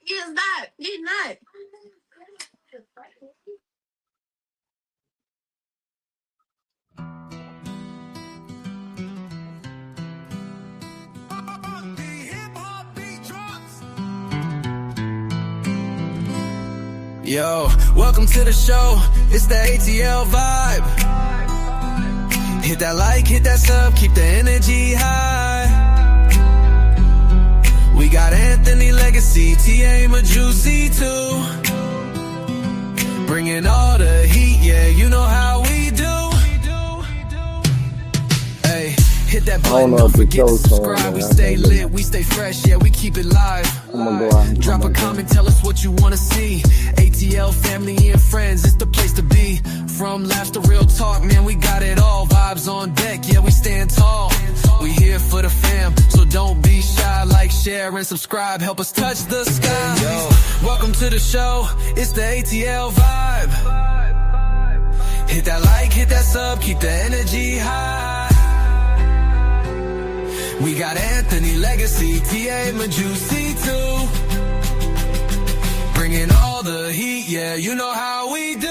He is not. He's not. Yo, welcome to the show. It's the ATL vibe. Hit that like, hit that sub, keep the energy high. We got Anthony Legacy, T.A. Majusi too. Bringing all the heat, yeah, you know how we do. Hey, hit that button, don't forget to subscribe. We stay lit, we stay fresh, yeah, we keep it live. Drop a comment, tell us what you wanna see. ATL family and friends, it's the place to be. From laughs to real talk, man, we got it all. Vibes on deck, yeah, we stand tall. We here for the fam, so don't be shy. Like, share, and subscribe, help us touch the sky. Yo, welcome to the show, it's the ATL vibe. Hit that like, hit that sub, keep the energy high. We got Anthony Legacy, T.A. Majusi too. Bringing all the heat, yeah, you know how we do.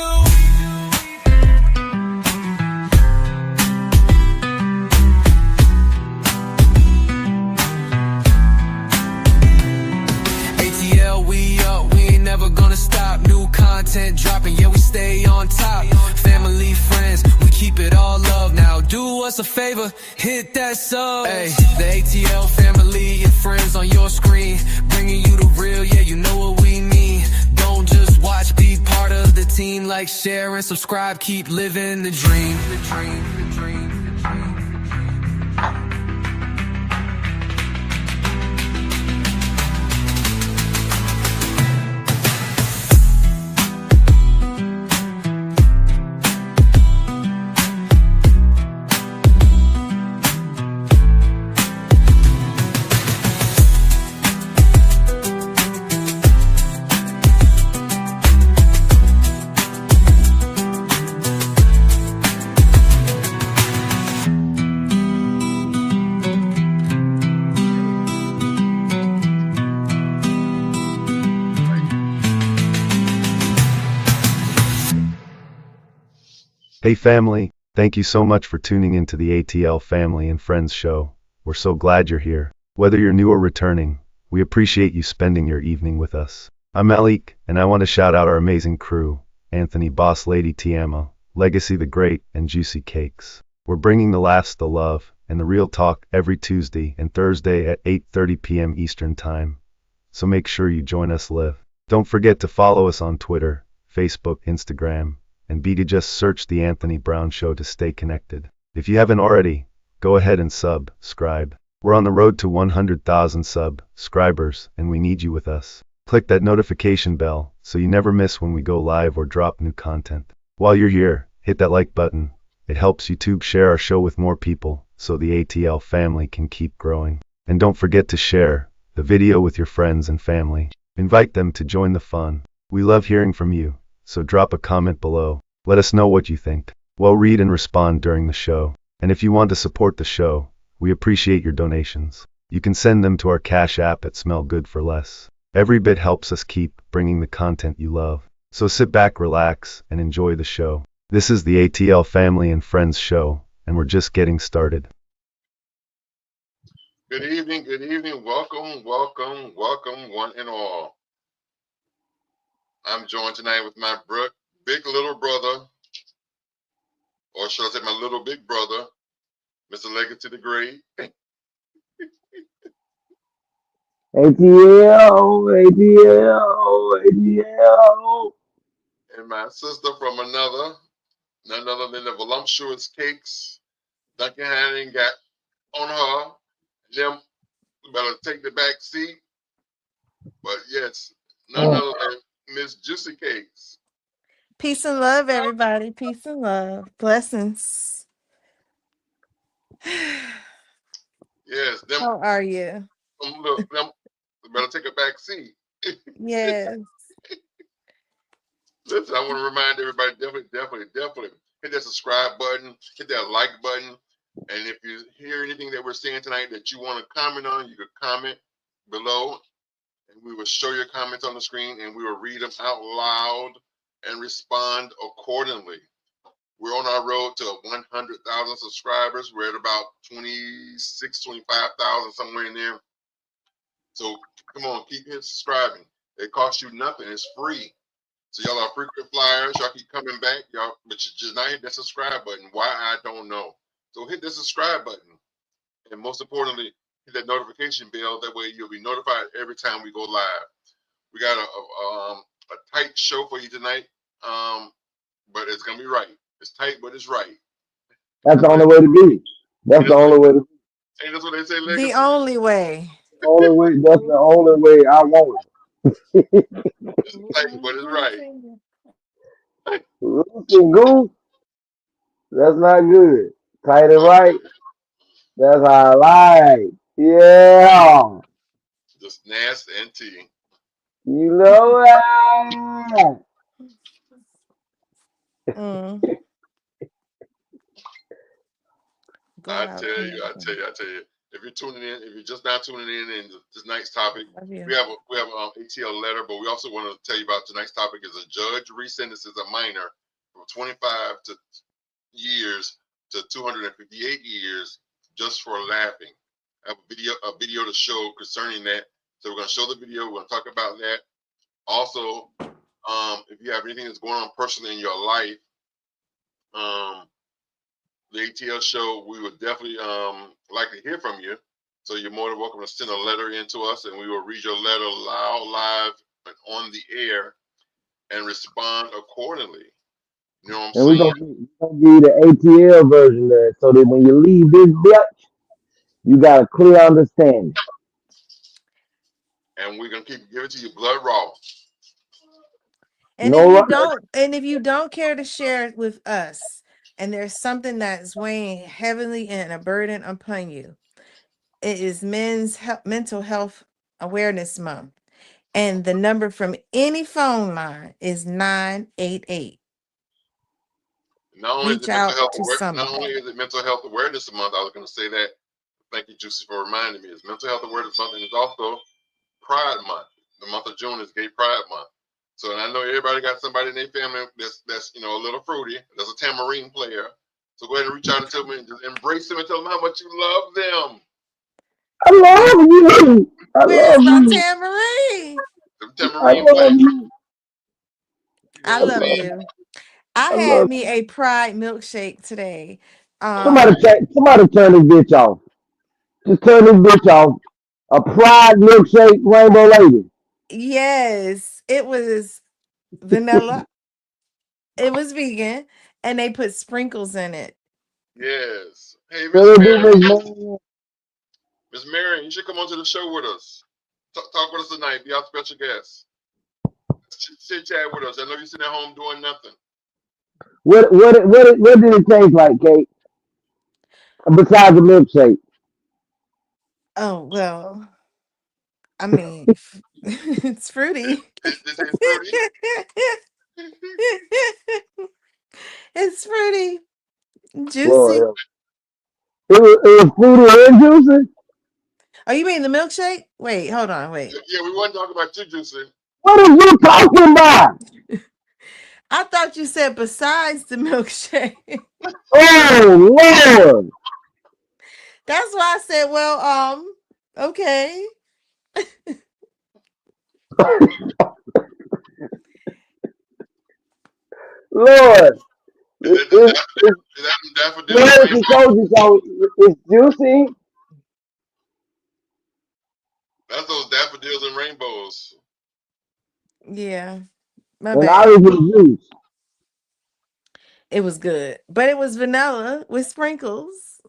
ATL, we up, we ain't never gonna stop. New content dropping, yeah, we stay on top. Family, friends, we keep it all love. Now do us a favor, hit that sub. Hey, the ATL family and friends on your screen, bringing you the real, yeah, you know what we mean. Don't just watch, be part of the team. Like, share, and subscribe, keep living the dream. Hey family, thank you so much for tuning into the ATL Family and Friends show. We're so glad you're here. Whether you're new or returning, we appreciate you spending your evening with us. I'm Malik, and I want to shout out our amazing crew, Anthony Boss Lady Tiamo, Legacy the Great, and Juicy Cakes. We're bringing the laughs, the love, and the real talk every Tuesday and Thursday at 8:30 p.m. Eastern Time. So make sure you join us live. Don't forget to follow us on Twitter, Facebook, Instagram, and be to just search The Anthony Brown Show to stay connected. If you haven't already, go ahead and subscribe. We're on the road to 100,000 subscribers, and we need you with us. Click that notification bell so you never miss when we go live or drop new content. While you're here, hit that like button. It helps YouTube share our show with more people so the ATL family can keep growing. And don't forget to share the video with your friends and family. Invite them to join the fun. We love hearing from you. So drop a comment below. Let us know what you think. We'll read and respond during the show. And if you want to support the show, we appreciate your donations. You can send them to our Cash App at Smell Good for Less. Every bit helps us keep bringing the content you love. So sit back, relax, and enjoy the show. This is the ATL Family and Friends show, and we're just getting started. Good evening, welcome, one and all. I'm joined tonight with my big little brother, or should I say my little big brother, Mr. Legacy the Great. ATL. And my sister from none other than the voluptuous Cakes. Duncan Hannon got on her. Them better take the back seat. But yes, none other than Miss Juicy Cakes. Peace and love, everybody. Peace and love. Blessings. Yes, them. How are you? Look, them better take a back seat. Yes. Listen, I want to remind everybody, definitely hit that subscribe button, hit that like button. And if you hear anything that we're saying tonight that you want to comment on, you can comment below. and we will show your comments on the screen, and we will read them out loud and respond accordingly. We're on our road to 100,000 subscribers. We're at about 25,000, somewhere in there. So come on, keep hitting subscribing. It costs you nothing. It's free. So y'all are frequent flyers. Y'all keep coming back. Y'all, but you just not hit that subscribe button. Why, I don't know. So hit the subscribe button. And most importantly, hit that notification bell. That way you'll be notified every time we go live. We got a tight show for you tonight. But it's gonna be right. It's tight, but it's right. That's the only way to be. That's the only way to be. Ain't that's what they say, The Legacy? only way. Only way. That's the only way I want it. It's tight, but it's right. Listen, Goose. That's not good. Tight and right. That's how I like. Yeah. Just nasty and tea. You know that. Go I out. tell you. If you're tuning in, if you're just now tuning in tonight's topic, Love you. we have an ATL letter, but we also want to tell you about tonight's topic is a judge resentences a minor from 25 years to 258 years just for laughing. I have a video to show concerning that. So we're going to show the video. We're going to talk about that. Also, if you have anything that's going on personally in your life, the ATL show, we would definitely like to hear from you. So you're more than welcome to send a letter in to us, and we will read your letter loud, live, and on the air, and respond accordingly. You know what I'm And we're saying? gonna give you the ATL version there, so that when you leave this bitch, you got a clear understanding. And we're gonna keep giving it to you blood raw. And No, if you don't care to share it with us, and there's something that's weighing heavily and a burden upon you, it is Mental Health Awareness Month. And the number from any phone line is 988. Not only Reach out to not somebody. only is it Mental Health Awareness Month, I was going to say that. Thank you, Juicy, for reminding me. It's Mental Health Awareness Month, and it's also Pride Month. The month of June is Gay Pride Month. So, and I know everybody got somebody in their family that's a little fruity. There's a tambourine player. So go ahead and reach out to them and just embrace them and tell them how much you love them. I love you. I Where's love my you. tambourine? The I tambourine love player. you. I love you. I I had love me a Pride milkshake today. somebody turn this bitch off. Just turn this bitch off. A Pride milkshake, Rainbow Lady. Yes, it was vanilla. It was vegan, and they put sprinkles in it. Yes. Hey, Really Miss do, Mary. Miss Mary. Miss Mary, you should come onto the show with us. Talk with us tonight. Be our special guest. Chit chat with us. I know you're sitting at home doing nothing. What did it taste like, Kate? Besides the milkshake. Oh, well, I mean, it's fruity. This is fruity. It's fruity, juicy. Lord, it was fruity and juicy. Oh, you mean the milkshake? Wait, hold on, wait. Yeah, we want to talk about you, Juicy. What are you talking about? I thought you said besides the milkshake. Oh Lord! That's why I said, well, okay. Lord, Is it's that daffodils? told you so. It's juicy. That's those daffodils and rainbows. Yeah, my And bad. I was juice. It was good, but it was vanilla with sprinkles.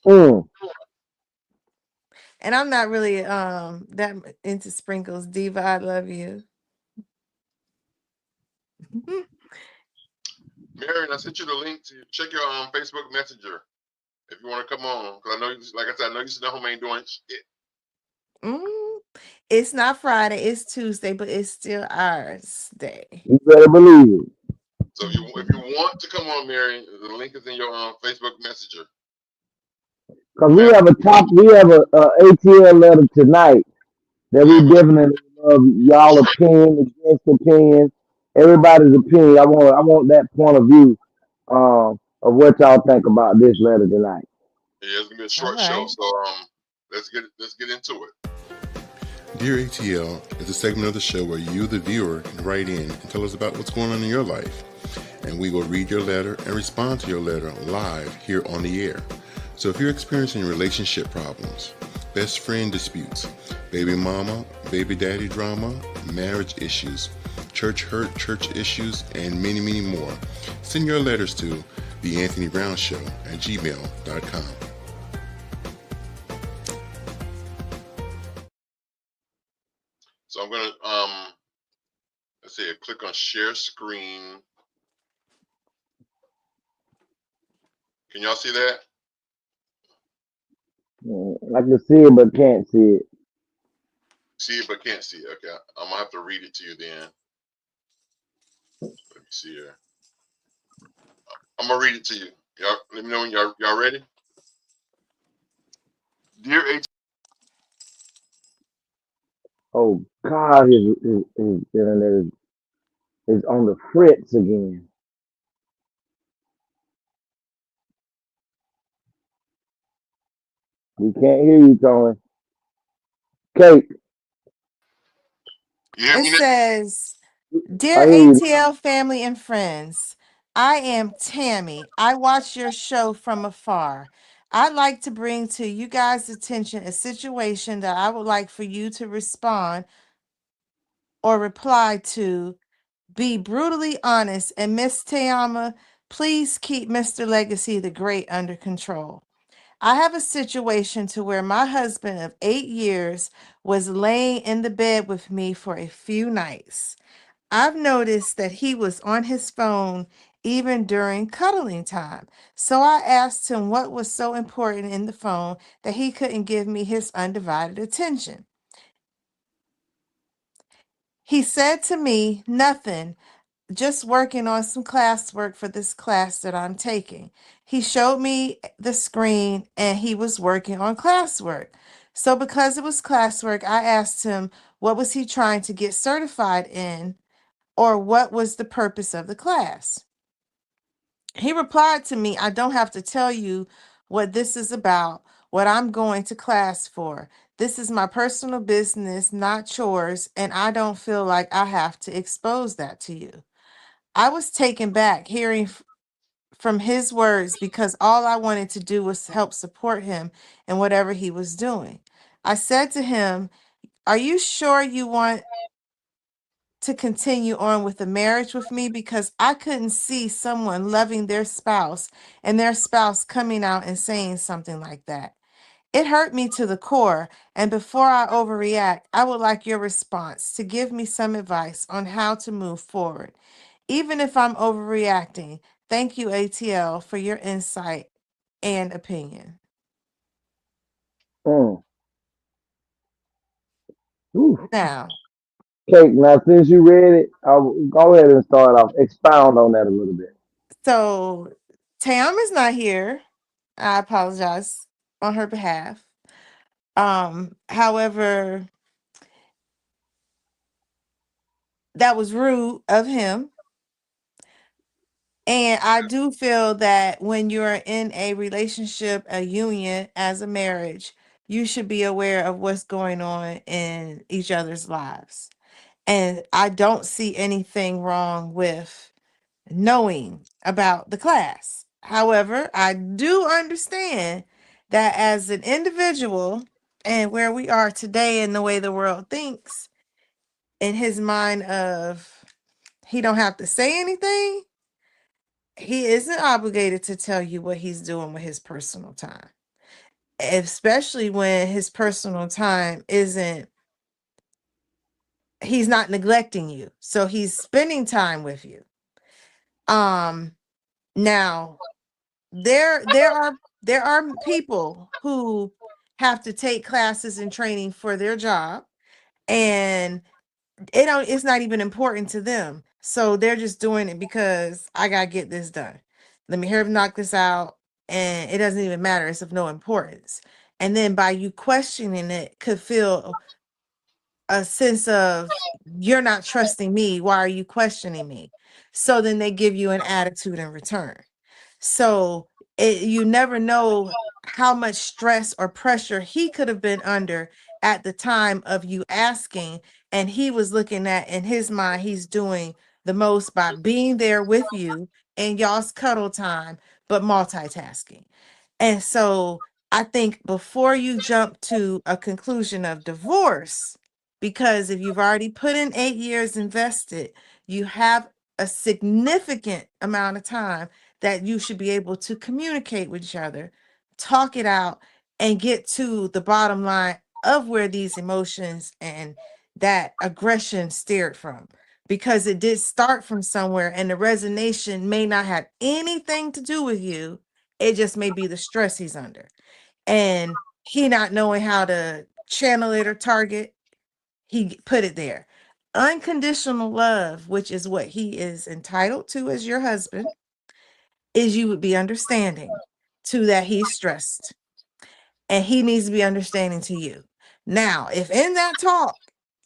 Mm. And I'm not really that into sprinkles. Diva, I love you. Marion, I sent you the link to check your Facebook Messenger if you want to come on. Because I know, like I said, I know you sit at home ain't doing shit. It's not Friday, it's Tuesday, but it's still ours day. You better believe it. So if you want to come on, Marion, the link is in your Facebook Messenger. Because we have a ATL letter tonight that we definitely of y'all opinion against opinion, everybody's opinion. I want that point of view of what y'all think about this letter tonight. Yeah, it's gonna be a All short show, right. so let's get into it. Dear ATL is a segment of the show where you, the viewer, can write in and tell us about what's going on in your life. And we will read your letter and respond to your letter live here on the air. So if you're experiencing relationship problems, best friend disputes, baby mama, baby daddy drama, marriage issues, church hurt, church issues, and many, many more, send your letters to theanthonybrown@gmail.com. So I'm gonna let's see, click on share screen. Can y'all see that? I can see it but can't see it. See it but can't see it. Okay, I'm gonna have to read it to you then. Let me see here. I'm gonna read it to you. Y'all, let me know when y'all ready. Dear H. Oh God, his internet is on the fritz again. We can't hear you, Tony. Kate, You hear It me now? says, I Dear hear you. ATL family and friends, I am Tammy. I watch your show from afar. I'd like to bring to you guys' attention a situation that I would like for you to respond or reply to. Be brutally honest. And Miss Tayama, please keep Mr. Legacy the Great under control. I have a situation to where my husband of 8 years was laying in the bed with me for a few nights. I've noticed that he was on his phone even during cuddling time. So I asked him what was so important in the phone that he couldn't give me his undivided attention. He said to me, nothing, just working on some classwork for this class that I'm taking. He showed me the screen and he was working on classwork. So because it was classwork, I asked him what was he trying to get certified in or what was the purpose of the class. He replied to me, I don't have to tell you what this is about, what I'm going to class for. This is my personal business, not yours, and I don't feel like I have to expose that to you. I was taken back hearing from his words because all I wanted to do was help support him in whatever he was doing. I said to him, are you sure you want to continue on with the marriage with me? Because I couldn't see someone loving their spouse and their spouse coming out and saying something like that. It hurt me to the core. And before I overreact, I would like your response to give me some advice on how to move forward. Even if I'm overreacting, thank you, ATL, for your insight and opinion. Mm. Ooh. Now, Kate, now since you read it, I'll go ahead and start off. Expound on that a little bit. so Tam is not here. I apologize on her behalf. However, that was rude of him. And I do feel that when you're in a relationship, a union, as a marriage, you should be aware of what's going on in each other's lives. And I don't see anything wrong with knowing about the class. However, I do understand that as an individual and where we are today and the way the world thinks, in his mind of he don't have to say anything, he isn't obligated to tell you what he's doing with his personal time, especially when his personal time isn't, he's not neglecting you. So he's spending time with you. Now there are people who have to take classes and training for their job, and it's not even important to them. So they're just doing it because I gotta get this done. Let me hear him knock this out, and it doesn't even matter. It's of no importance. And then by you questioning it could feel a sense of, you're not trusting me. Why are you questioning me? So then they give you an attitude in return. So you never know how much stress or pressure he could have been under at the time of you asking. And he was looking at, in his mind, he's doing the most by being there with you in y'all's cuddle time, but multitasking. And so I think before you jump to a conclusion of divorce, because if you've already put in 8 years invested, you have a significant amount of time that you should be able to communicate with each other, talk it out, and get to the bottom line of where these emotions and that aggression steered from. Because it did start from somewhere, and the resignation may not have anything to do with you. It just may be the stress he's under. And he not knowing how to channel it or target, he put it there. Unconditional love, which is what he is entitled to as your husband, is you would be understanding to that he's stressed, and he needs to be understanding to you. Now, if in that talk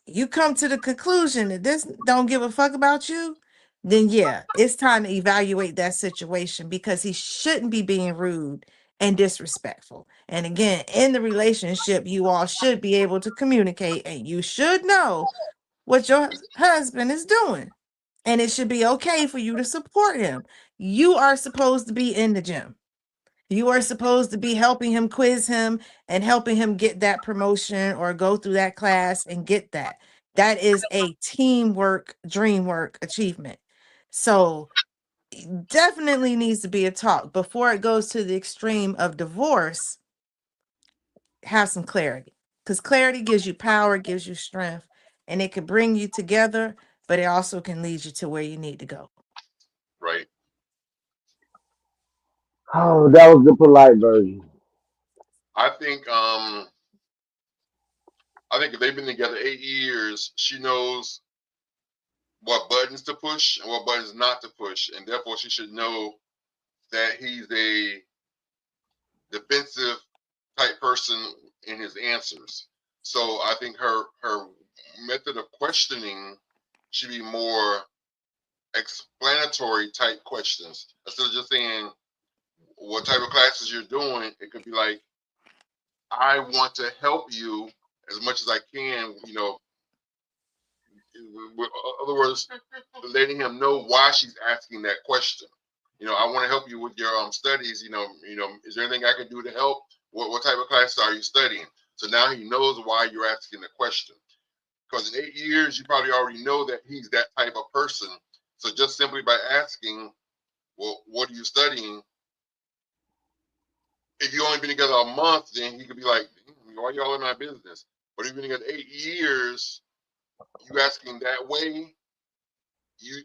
you come to the conclusion that this don't give a fuck about you, then yeah, it's time to evaluate that situation, because he shouldn't be being rude and disrespectful. And again, in the relationship, you all should be able to communicate, and you should know what your husband is doing. And it should be okay for you to support him. You are supposed to be in the gym. You are supposed to be helping him, quiz him, and helping him get that promotion or go through that class and get that. That is a teamwork, dream work achievement. So definitely needs to be a talk before it goes to the extreme of divorce. Have some clarity, because clarity gives you power, gives you strength, and it can bring you together, but it also can lead you to where you need to go. Right. Oh, that was the polite version. I think if they've been together 8 years, she knows what buttons to push and what buttons not to push, and therefore she should know that he's a defensive type person in his answers. So I think her method of questioning should be more explanatory type questions instead of just saying what type of classes you're doing. It could be like, I want to help you as much as I can, in other words, letting him know why she's asking that question. I want to help you with your studies. Is there anything I can do to help? What type of classes are you studying? So now he knows why you're asking the question. Because in 8 years, you probably already know that he's that type of person. So just simply by asking, well, what are you studying? If you only been together a month, then he could be like, why y'all in my business? But if you've been together 8 years, you asking that way, this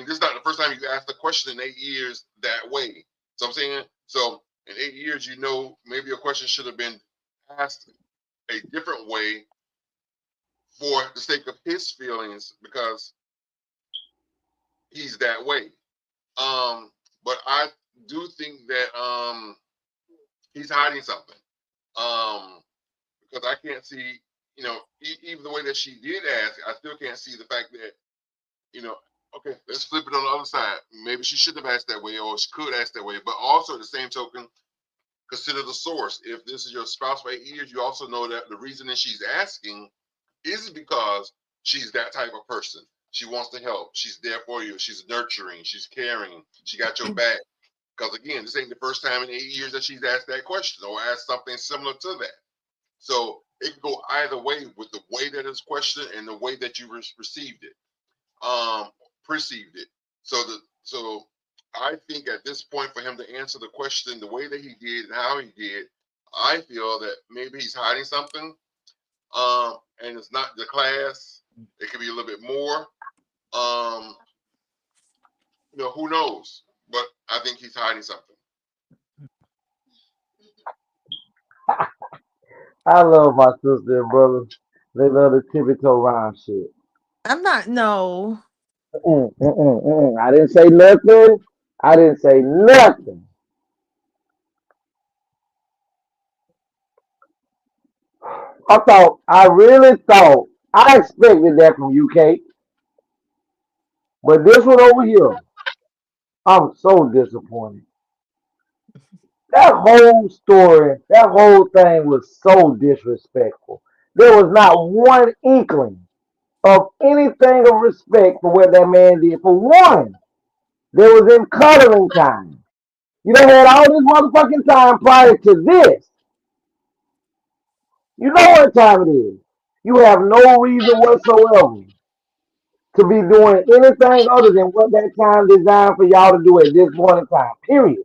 is not the first time you asked a question in 8 years that way. So I'm saying, so in 8 years, maybe a question should have been asked a different way for the sake of his feelings, because he's that way. But I do think that he's hiding something. Because I can't see, even the way that she did ask, I still can't see the fact that, okay, let's flip it on the other side. Maybe she shouldn't have asked that way, or she could ask that way. But also, at the same token, consider the source. If this is your spouse for 8 years, you also know that the reason that she's asking is because she's that type of person. She wants to help. She's there for you. She's nurturing. She's caring. She got your back. Because again, this ain't the first time in 8 years that she's asked that question or asked something similar to that. So it can go either way with the way that it's questioned and the way that you received it, perceived it. So I think at this point, for him to answer the question the way that he did and how he did, I feel that maybe he's hiding something. And it's not the class. It could be a little bit more. Who knows? But I think he's hiding something. I love my sister and brother. They love the tiptoe around shit. I'm not, no. I didn't say nothing. I didn't say nothing. I really thought I expected that from you, Kate. But this one over here, I'm so disappointed. That whole story, that whole thing was so disrespectful. There was not one inkling of anything of respect for what that man did. For one, there was in cuddling time. You done had all this motherfucking time prior to this. You know what time it is. You have no reason whatsoever to be doing anything other than what that time designed for y'all to do at this point in time. Period.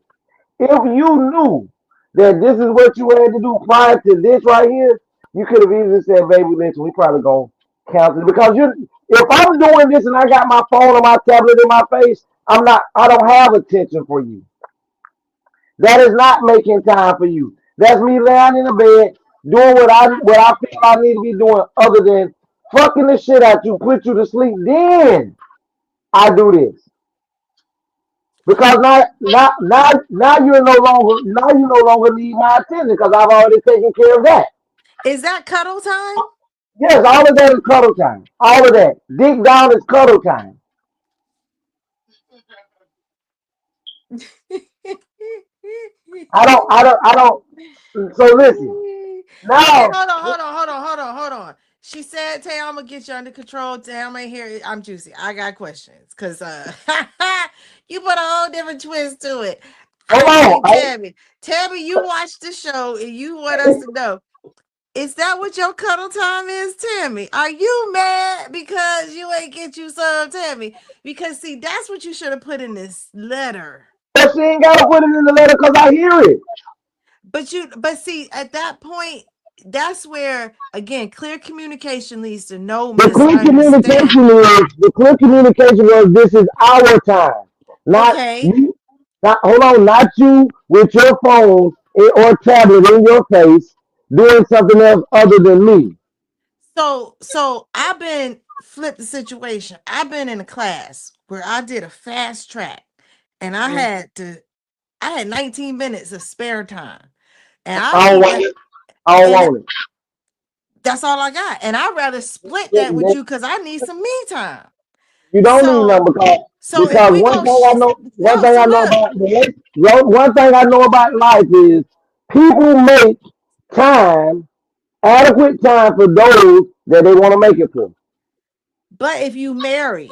If you knew that this is what you had to do prior to this right here, you could have easily said, baby, listen, we probably gonna cancel it. Because if I'm doing this and I got my phone or my tablet in my face, I don't have attention for you. That is not making time for you. That's me laying in the bed doing what I feel I need to be doing other than fucking the shit out you, put you to sleep. Then I do this. Because now you no longer need my attention because I've already taken care of that. Is that cuddle time? Yes, all of that is cuddle time. All of that. Dick down is cuddle time. I don't. So listen. Now. Okay, hold on. She said, Tay, I'm gonna get you under control. Tay, I'm here. I'm juicy. I got questions. Cause you put a whole different twist to it. Tammy, you watched the show and you want us to know. Is that what your cuddle time is, Tammy? Are you mad because you ain't get you some, Tammy? Because see, that's what you should have put in this letter. But she ain't gotta put it in the letter because I hear it. But see, at that point, that's where again clear communication leads to no the clear communication was this is our time. Not you not you with your phone or tablet in your face doing something else other than me. So I've been flipped the situation. I've been in a class where I did a fast track and I had 19 minutes of spare time. And I don't want it. That's all I got. And I'd rather split that with you because I need some me time. You don't need none because one thing I know about life is people make time, adequate time for those that they want to make it for. But if you marry,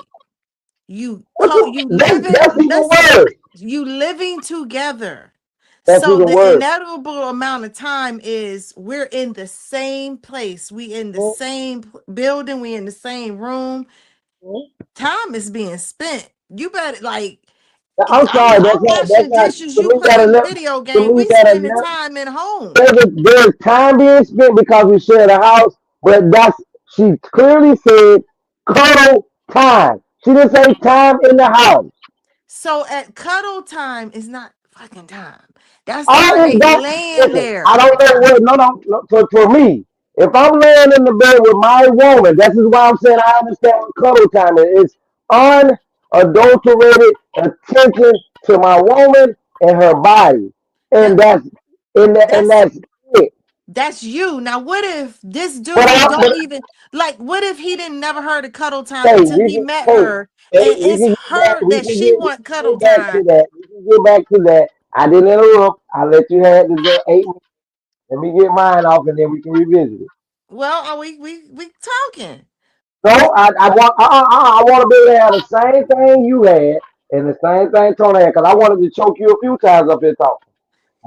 you living together. So the inevitable amount of time is we're in the same place. We in the same building. We in the same room. Time is being spent. You better I'm sorry. I'm washing dishes. You playing video game. We spending time at home. There's time being spent because we share the house. But she clearly said cuddle time. She didn't say time in the house. So at cuddle time is not fucking time. That's laying there. I don't know what. No. For me, if I'm laying in the bed with my woman, this is why I'm saying I understand what cuddle time is. It's unadulterated attention to my woman and her body, and that's it. That's you. Now, what if this dude what if he didn't never heard of cuddle time until he met her, and it's her that she want cuddle time? We can get back to that. I didn't interrupt. I let you have the 8 minutes. Let me get mine off, and then we can revisit it. Well, are we talking? No, I want to be able to have the same thing you had and the same thing Tony had, because I wanted to choke you a few times up here talking,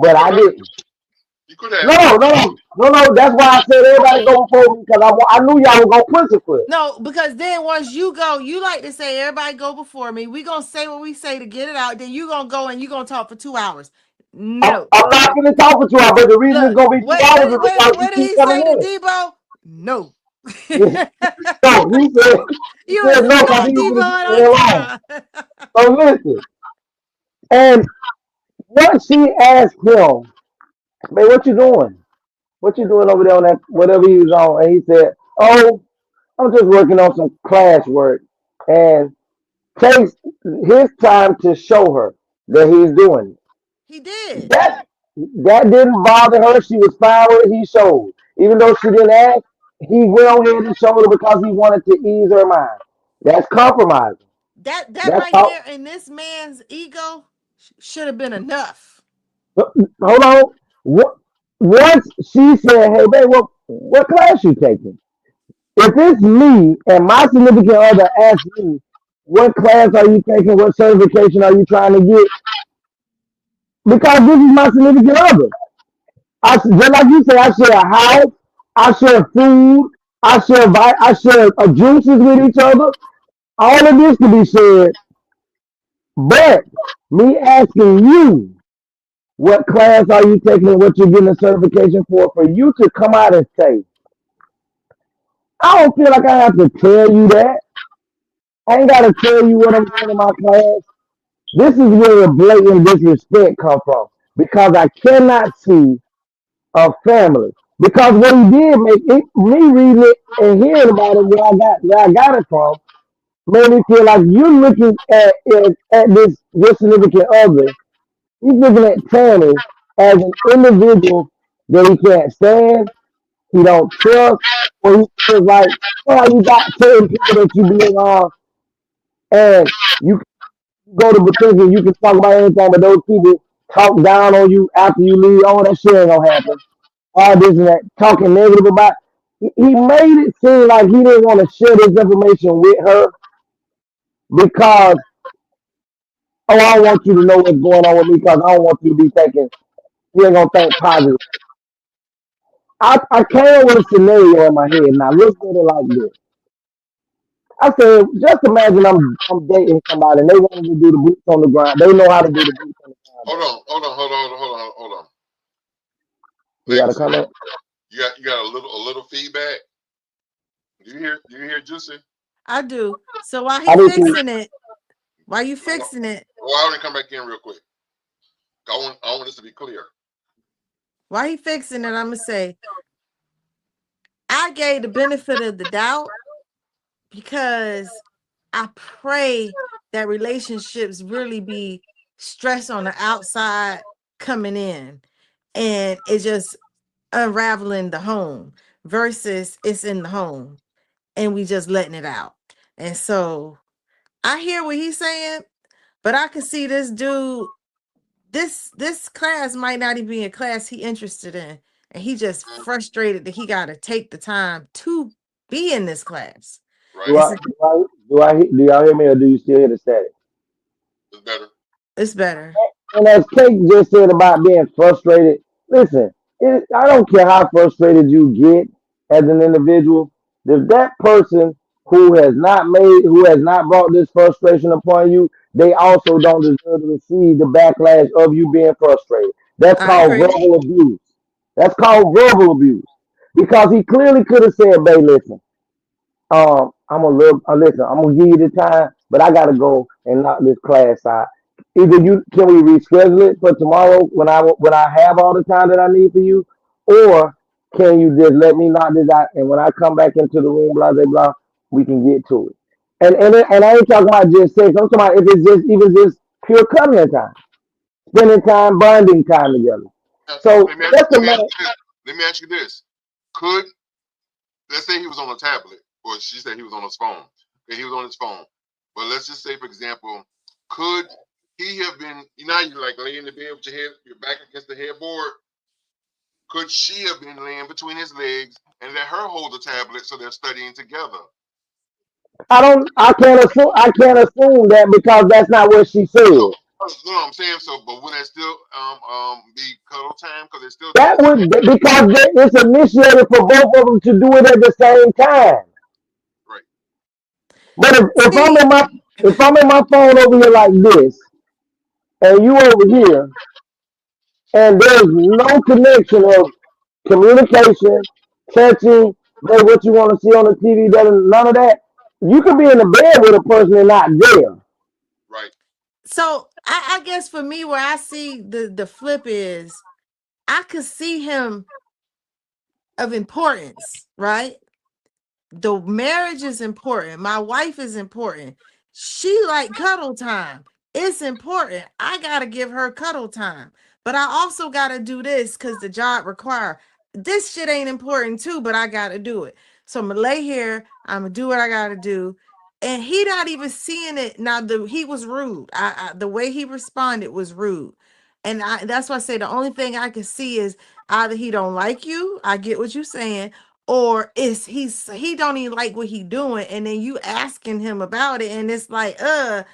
but I didn't. You could have. No. That's why I said everybody go before me because I knew y'all were gonna push it for it. No, because then once you go, you like to say everybody go before me. We gonna say what we say to get it out. Then you gonna go and you gonna talk for 2 hours. No, I'm not gonna talk for 2 hours, but the reason it's gonna be 2 hours is because what did he say to Debo? No. No, he said no. So listen, and what she asked him, man, what you doing? What you doing over there on that whatever he was on? And he said, "Oh, I'm just working on some class work," and takes his time to show her that he's doing it. He did. That didn't bother her. She was fine with it. He showed, even though she didn't ask. he went on ahead and showed her because he wanted to ease her mind. That's compromising. That That's right all. there in this man's ego should have been enough. Hold on. What? Once she said, "Hey, babe, what class you taking?" If it's me and my significant other asks me, "What class are you taking? What certification are you trying to get?" Because this is my significant other. Just like you say, I share a house, I share food, I share juices with each other. All of this can be shared, but me asking you what class are you taking and what you're getting a certification for you to come out and say, I don't feel like I have to tell you that. I ain't got to tell you what I'm doing in my class. This is where the blatant disrespect come from because I cannot see a family. Because what he did make it, me reading it and hearing about it, where I got it from, made me feel like you're looking at this significant other. He's looking at Tammy as an individual that he can't stand, he don't trust, or he feels like, oh, you got certain people that you be around, and you go to thinking you can talk about anything, but those people talk down on you after you leave. Oh, that shit ain't gonna happen. All this and that, talking negative about. He made it seem like he didn't want to share this information with her because, oh, I want you to know what's going on with me because I don't want you to be thinking you ain't gonna think positive. I came up with a scenario in my head. Now look at it like this. I said, just imagine I'm dating somebody and they want to do the boots on the ground. They know how to do the boots on the ground. Hold on. You got a Legacy, comment? you got a little feedback. Do you hear Juicy? I do. So while I he need to. fixing it, while you fixing it, Well, I want to come back in real quick. I want this to be clear. while he fixing it, I'm gonna say I gave the benefit of the doubt because I pray that relationships really be stress on the outside coming in and it's just unraveling the home versus it's in the home and we just letting it out. And so I hear what he's saying, but I can see this dude, this class might not even be a class he interested in. And he just frustrated that he got to take the time to be in this class. Right? Do It's I do y'all hear me or do you still hear the static? It's better. it's better. And as Kate just said about being frustrated, listen, I don't care how frustrated you get as an individual. If that person who has not brought this frustration upon you, they also don't deserve to receive the backlash of you being frustrated. That's I called agree. verbal abuse. That's called verbal abuse. Because he clearly could have said, "Babe, listen, I'm gonna look. Listen, I'm gonna give you the time, but I gotta go and knock this class out. Either you can we reschedule it for tomorrow when I have all the time that I need for you, or can you just let me knock this out and when I come back into the room, blah blah blah, we can get to it. And I ain't talking about just sex. I'm talking about if it's just even just pure covenant time, spending time, bonding time together. So just a minute. Let me ask you this. Could let's say he was on a tablet, or she said he was on his phone. Okay, he was on his phone. But let's just say, for example, could he have been, you know, you like laying in the bed with your back against the headboard? Could she have been laying between his legs and let her hold the tablet so they're studying together? I can't assume that because that's not what she said. So, no, I'm saying so, but would that still be cuddle time because they're still That doing would because it's initiated for both of them to do it at the same time. right? But See, if I'm in my phone over here like this, and you over here, and there's no connection of communication, touching, hey, what you want to see on the TV, none of that. You could be in the bed with a person and not there. Right. so I guess for me, where I see the flip is I could see him of importance, right? The marriage is important. My wife is important. She like cuddle time. It's important. I gotta give her cuddle time. But I also gotta do this because the job require this shit ain't important too, but I gotta do it. So I'm gonna lay here. I'm gonna do what I gotta do. And he not even seeing it. Now he was rude. The way he responded was rude. And that's why I say the only thing I can see is either he don't like you. I get what you're saying, or is he don't even like what he doing, and then you asking him about it, and it's like,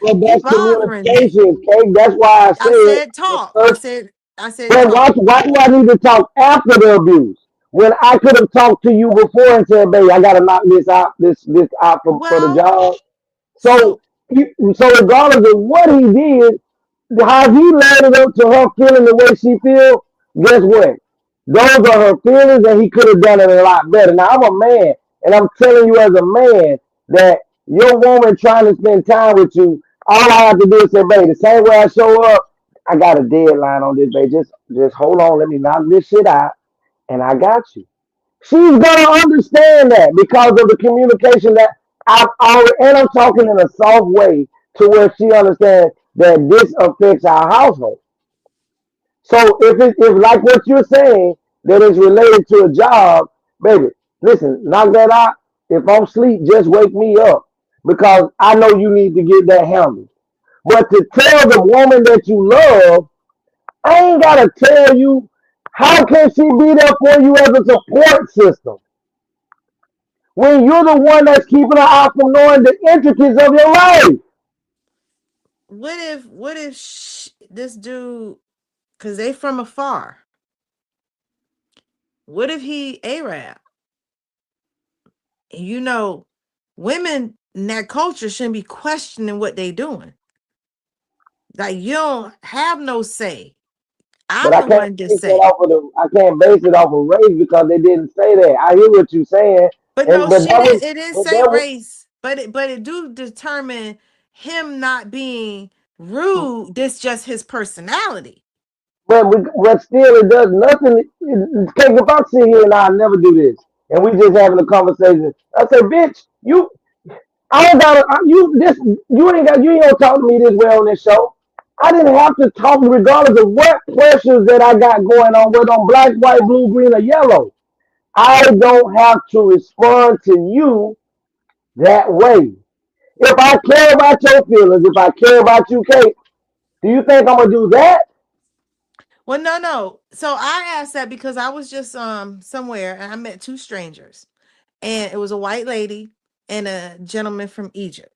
Well, he that's bothering me. communication, Kate. That's why I I said said talk. at first. I said But talk. why do I need to talk after the abuse when I could have talked to you before and said, "Babe, I gotta knock this out for the Well, job." So, so so regardless of what he did, how he led it up to her feeling the way she feels, guess what? Those are her feelings, and he could have done it a lot better. Now, I'm a man, and I'm telling you as a man that your woman trying to spend time with you, all I have to do is say, babe, the same way I show up, I got a deadline on this, babe. Just hold on, let me knock this shit out, and I got you. She's gonna understand that because of the communication that I've already, and I'm talking in a soft way to where she understands that this affects our household. So if like what you're saying that is related to a job, baby, listen, knock that out. If I'm asleep, just wake me up because I know you need to get that handled. But to tell the woman that you love, I ain't gotta tell you how can she be there for you as a support system when you're the one that's keeping her out from knowing the intricacies of your life. what if this dude, because they from afar, what if he Arab? And women in that culture shouldn't be questioning what they doing. Like, you don't have no say. But I'm I the can't one to base it say. off of I can't base it off of race because they didn't say that. I hear what you're saying, But and no, but she that did. was It didn't but say that was race, but it do determine him not being rude. This just his personality. but still it does nothing. Cause if I sit here and I never do this, and we just having a conversation, I say, bitch, I don't got you ain't gonna talk to me this way on this show. I didn't have to talk regardless of what pressures that I got going on, whether I'm black, white, blue, green, or yellow. I don't have to respond to you that way. If I care about your feelings, if I care about you, Kate, do you think I'm gonna do that? Well, no. So I asked that because I was just somewhere and I met two strangers, and it was a white lady and a gentleman from Egypt.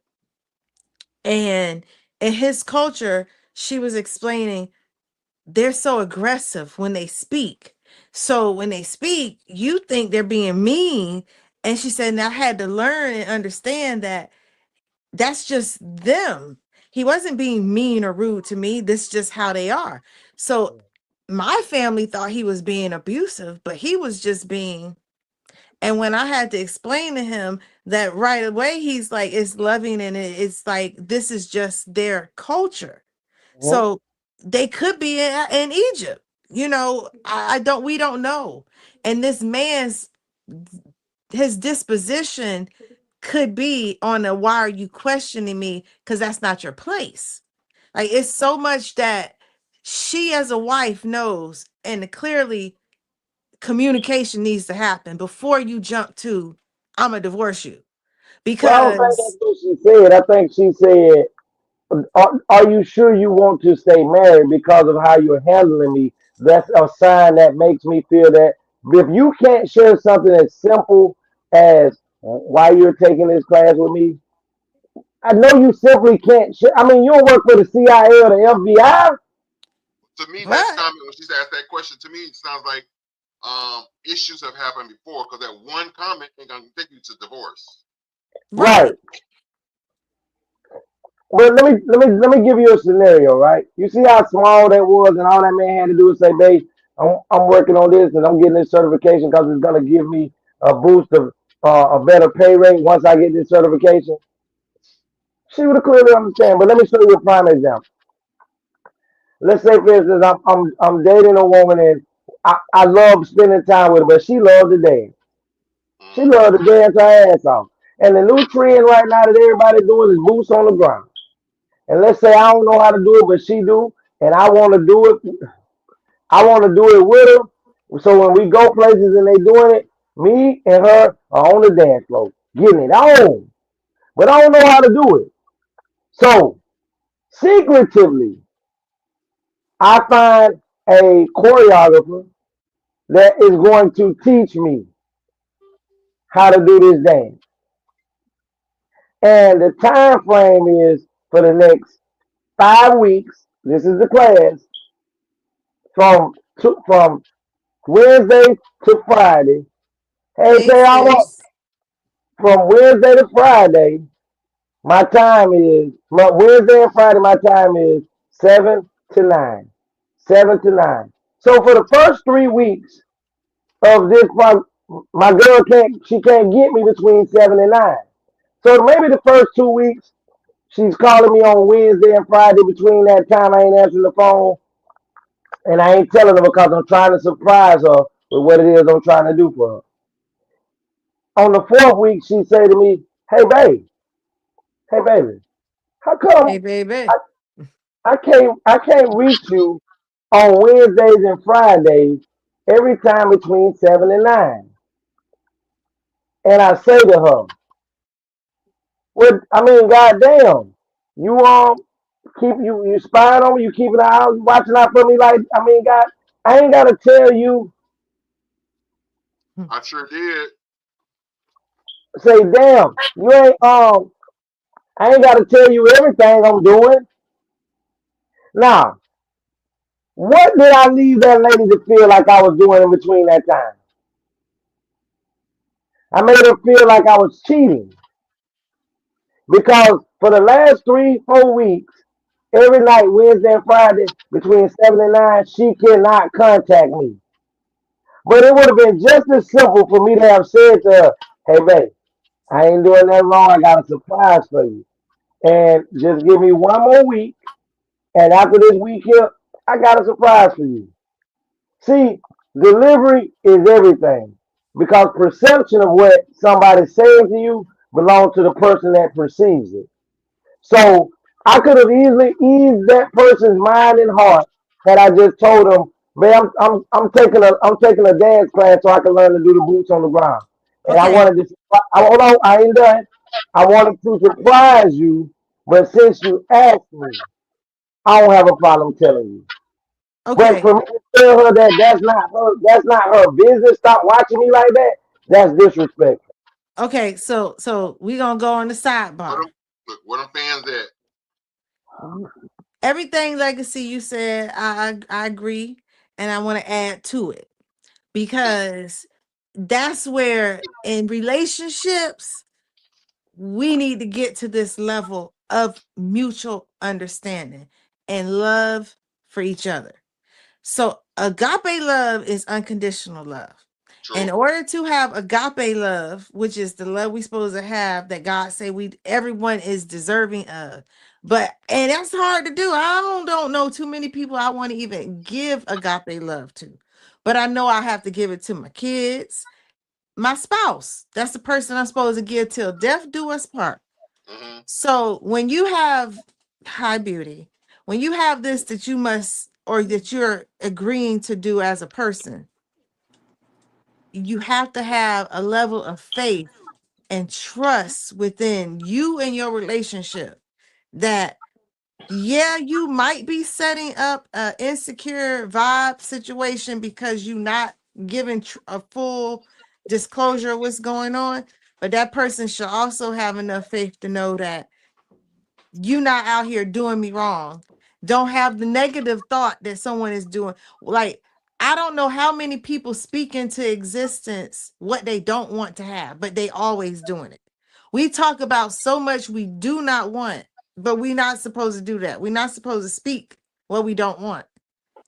And in his culture, she was explaining they're so aggressive when they speak. So when they speak, you think they're being mean. And she said, and I had to learn and understand that that's just them. He wasn't being mean or rude to me. This is just how they are. So my family thought he was being abusive, but he was just being. And when I had to explain to him that right away, he's like, it's loving and it's like, this is just their culture. Mhm. So they could be in Egypt. We don't know. And this man's, his disposition could be on a, why are you questioning me? Because that's not your place. Like, it's so much that she as a wife knows, and clearly communication needs to happen before you jump to, I'm gonna divorce you. Well, I don't think that's Because what she said. I think she said, are you sure you want to stay married because of how you're handling me? That's a sign that makes me feel that if you can't share something as simple as why you're taking this class with me, I know you simply can't share. I mean, you don't work for the CIA or the FBI. To me, that but comment when she's asked that question, to me, it sounds like issues have happened before because that one comment ain't gonna take you to divorce. Right. right. Well, let me give you a scenario, right? You see how small that was, and all that man had to do is say, "Babe, I'm working on this, and I'm getting this certification because it's gonna give me a boost of a better pay rate once I get this certification." She would have clearly understand. But let me show you a prime example. Let's say, for instance, I'm dating a woman, and I love spending time with her, but she loves to dance. She Mm-hmm. loves to dance her ass off. And the new trend right now that everybody's doing is boots on the ground. And let's say I don't know how to do it, but she do, and I want to do it. I want to do it with her. So when we go places and they doing it, Me and her are on the dance floor, getting it on. But I don't know how to do it. So secretively, I find a choreographer that is going to teach me how to do this dance. And the time frame is for the next 5 weeks. This is the class from Wednesday to Friday. Hey, Hey, say all up. sis. From Wednesday to Friday, my Wednesday and Friday. My time is 7 to 9. 7 to 9. So for the first 3 weeks of this, my girl can't get me between 7 and 9. So maybe the first 2 weeks she's calling me on Wednesday and Friday. Between that time, I ain't answering the phone, and I ain't telling her because I'm trying to surprise her with what it is I'm trying to do for her. On the fourth week, she say to me, hey baby, how come Hey, baby. I, I can't reach you on Wednesdays and Fridays every time between 7 and 9?" And I say to her, "What? I mean, goddamn, you keep you spying on me, you keeping an eye out, you watching out for me. Like, I mean, God, I ain't gotta tell you, I sure did. say, damn, you ain't I ain't gotta tell you everything I'm doing. Now, what did I leave that lady to feel like I was doing in between that time? I made her feel like I was cheating because for the last 3, 4 weeks, every night, Wednesday and Friday, between 7 and 9, she cannot contact me. But it would have been just as simple for me to have said to her, hey, babe, I ain't doing that wrong. I got a surprise for you. And just give me one more week. And after this week here, I got a surprise for you. See, delivery is everything because perception of what somebody's saying to you belongs to the person that perceives it. So I could have easily eased that person's mind and heart had I just told them, man, I'm taking a dance class so I can learn to do the boots on the ground. And I Okay. wanted to hold on, I ain't done. I wanted to surprise you, but since you asked me, I don't have a problem telling you. But Okay. for me to tell her that that's not her business, stop watching me like that, that's disrespectful. Okay. So we gonna go on the What sidebar. them, look, where them fans at? Everything legacy you said, I agree, and I want to add to it because that's where in relationships we need to get to this level of mutual understanding and love for each other. So agape love is unconditional love. In True. order to have agape love, which is the love we supposed to have that God say everyone is deserving of. And that's hard to do. I don't know too many people I want to even give agape love to. But I know I have to give it to my kids, my spouse. That's the person I'm supposed to give till death do us part. Mm-hmm. So when you have high beauty, when you have this that you must or that you're agreeing to do as a person, you have to have a level of faith and trust within you and your relationship that yeah, you might be setting up an insecure vibe situation because you're not giving a full disclosure of what's going on, but that person should also have enough faith to know that you not out here doing me wrong. Don't have the negative thought that someone is doing. Like, I don't know how many people speak into existence what they don't want to have, but they always doing it. We talk about so much we do not want, but we're not supposed to do that. We're not supposed to speak what we don't want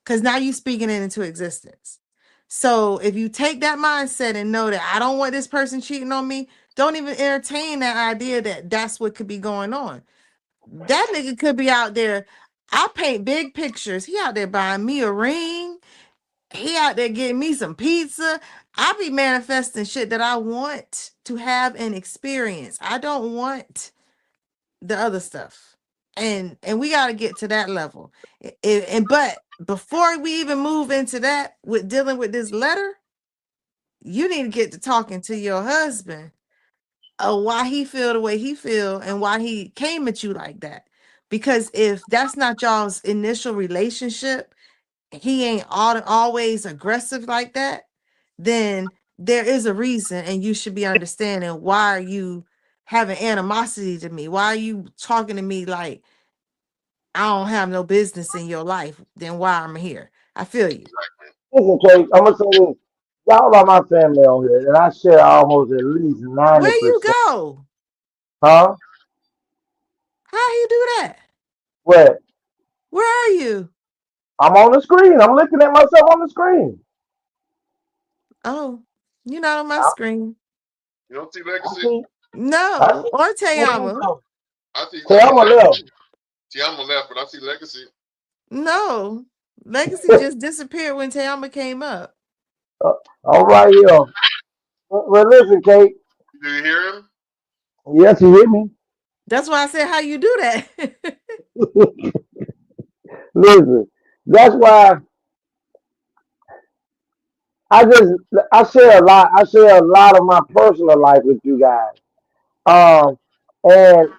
because now you're speaking it into existence. So if you take that mindset and know that I don't want this person cheating on me, don't even entertain that idea that that's what could be going on. That nigga could be out there. I paint big pictures. He out there buying me a ring. He out there getting me some pizza. I be manifesting shit that I want to have and experience. I don't want the other stuff. And we got to get to that level. But before we even move into that with dealing with this letter, you need to get to talking to your husband why he feel the way he feel and why he came at you like that. Because if that's not y'all's initial relationship, he ain't always aggressive like that, then there is a reason, and you should be understanding why are you having animosity to me? Why are you talking to me like I don't have no business in your life? Then why I'm here? I feel you. Listen, Kate, I'm gonna say this. Y'all are my family on here, and I share almost at least Where you 90%. go? Huh? How you do that? What? Where are you? I'm on the screen. I'm looking at myself on the screen. Oh, you're not on my I, screen. You don't see I Legacy? see. I No, see. or Tayama. I see Tell Legacy. my left. Tiama left, but I see Legacy. No, Legacy just disappeared when Tayama came up. All right here. Well, listen, Kate. Do you hear him? Yes, you hear me. That's why I said, how you do that? Listen, that's why I share a lot. I share a lot of my personal life with you guys. Um, and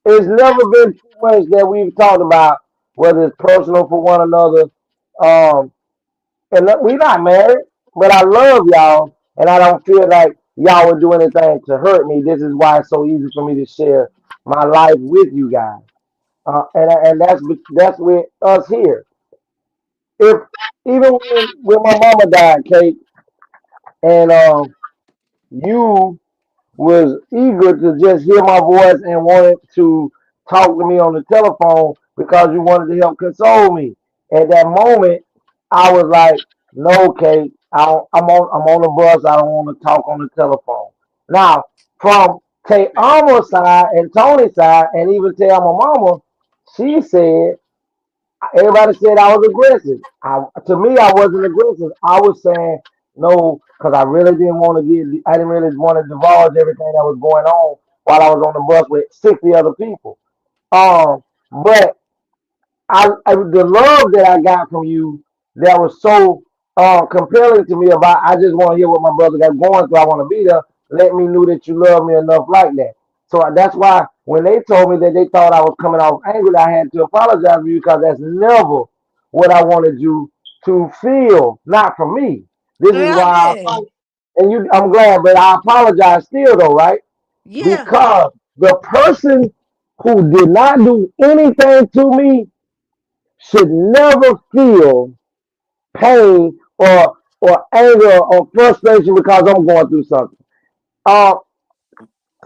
it's never been too much that we've talked about, whether it's personal for one another. Um, and we're not married, but I love y'all, and I don't feel like y'all would do anything to hurt me. This is why it's so easy for me to share my life with you guys. And that's with us here. If even when my mama died, Kate, and you was eager to just hear my voice and wanted to talk to me on the telephone because you wanted to help console me. At that moment, I was like, "No, Kate, I'm on the bus. I don't want to talk on the telephone." Now, from Alma's side and Tony's side, and even Alma Mama, she said everybody said I was aggressive. To me, I wasn't aggressive. I was saying no because I really didn't want to get. I didn't really want to divulge everything that was going on while I was on the bus with 60 other people. But the love that I got from you that was so compelling to me about I just want to hear what my brother got going through. I want to be there. Let me know that you love me enough like that. So that's why when they told me that they thought I was coming off angry, I had to apologize to you because that's never what I wanted you to feel. Not from me. This is Yeah, I why did. and you. I'm glad, but I apologize still though, right? Yeah, Because the person who did not do anything to me should never feel pain or anger or frustration because I'm going through something. Uh,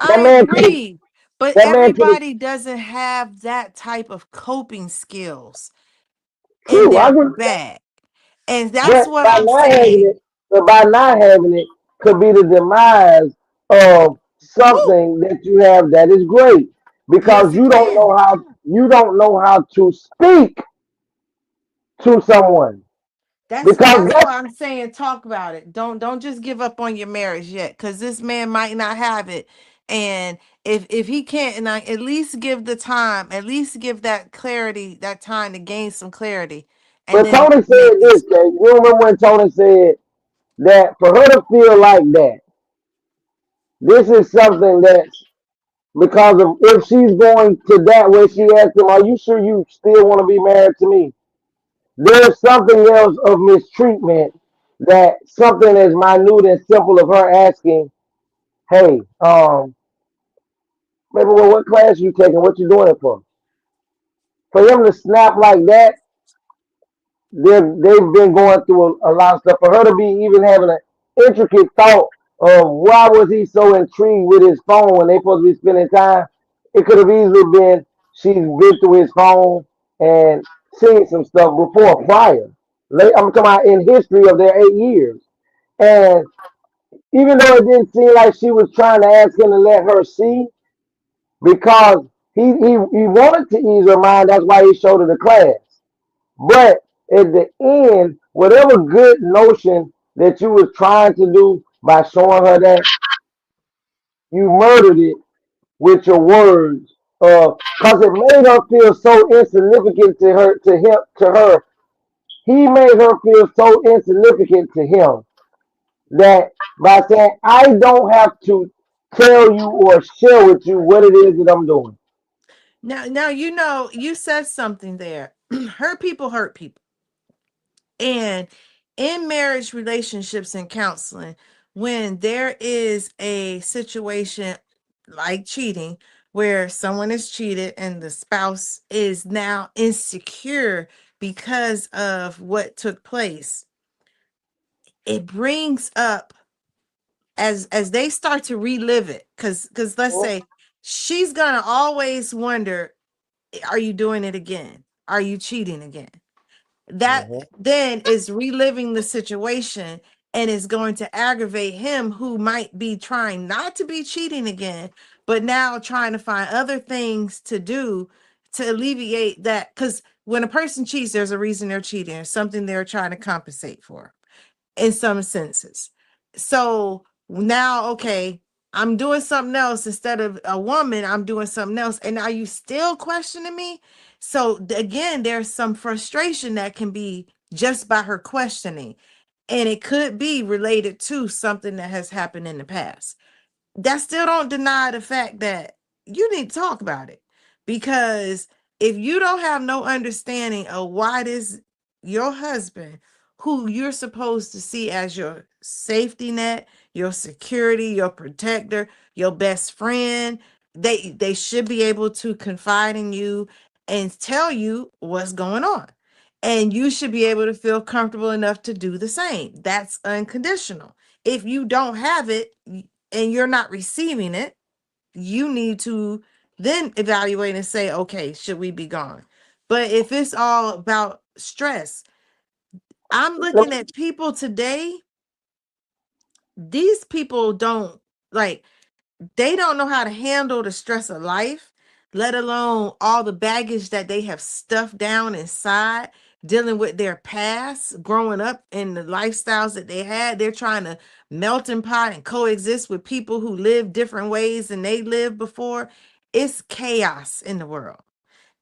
that I man could agree. But that man could have everybody doesn't have that type of coping skills in true, I their agree with that. bag. And that's But what by I'm not having saying. it, but by not having it could be the demise of Woo! something that you have that is great. Yes, Because it can. you don't know how to speak to someone. Because That's that's why I'm saying talk about it. Don't just give up on your marriage yet, because this man might not have it. And if he can't, and I at least give the time, at least give that clarity, that time to gain some clarity, and but then Tony said make this, this. Jay. You remember when Tony said that for her to feel like that, this is something that's because of if she's going to that way, she asked him, "Are you sure you still want to be married to me?" There's something else of mistreatment that something as minute and simple of her asking, "Hey, baby, well, what class you taking? What you doing it for?" For him to snap like that, they've been going through a lot of stuff. For her to be even having an intricate thought of why was he so intrigued with his phone when they supposed to be spending time, it could have easily been she's been through his phone and seen some stuff before prior. I'm talking about in history of their 8 years. And even though it didn't seem like she was trying to ask him to let her see, because he wanted to ease her mind, that's why he showed her the class. But at the end, whatever good notion that you was trying to do by showing her that, you murdered it with your words. Cause it made her feel so insignificant to her, to him, to her. He made her feel so insignificant to him that by saying I don't have to tell you or share with you what it is that I'm doing. Now you said something there. Hurt people hurt people. And in marriage relationships and counseling, when there is a situation like cheating, where someone is cheated and the spouse is now insecure because of what took place, it brings up as they start to relive it, because let's say she's gonna always wonder, are you doing it again? Are you cheating again? That then is reliving the situation and is going to aggravate him, who might be trying not to be cheating again, but now trying to find other things to do to alleviate that. Because when a person cheats, there's a reason they're cheating, or something they're trying to compensate for in some senses. So now, okay, I'm doing something else instead of a woman, I'm doing something else. And are you still questioning me? So again, there's some frustration that can be just by her questioning. And it could be related to something that has happened in the past. That still don't deny the fact that you need to talk about it. Because if you don't have no understanding of why this your husband, who you're supposed to see as your safety net, your security, your protector, your best friend, they should be able to confide in you and tell you what's going on. And you should be able to feel comfortable enough to do the same. That's unconditional. If you don't have it and you're not receiving it, you need to then evaluate and say, okay, should we be gone? But if it's all about stress, I'm looking at people today, these people don't like, they don't know how to handle the stress of life, let alone all the baggage that they have stuffed down inside, dealing with their past, growing up in the lifestyles that they had. They're trying to melt in pot and coexist with people who live different ways than they lived before. It's chaos in the world.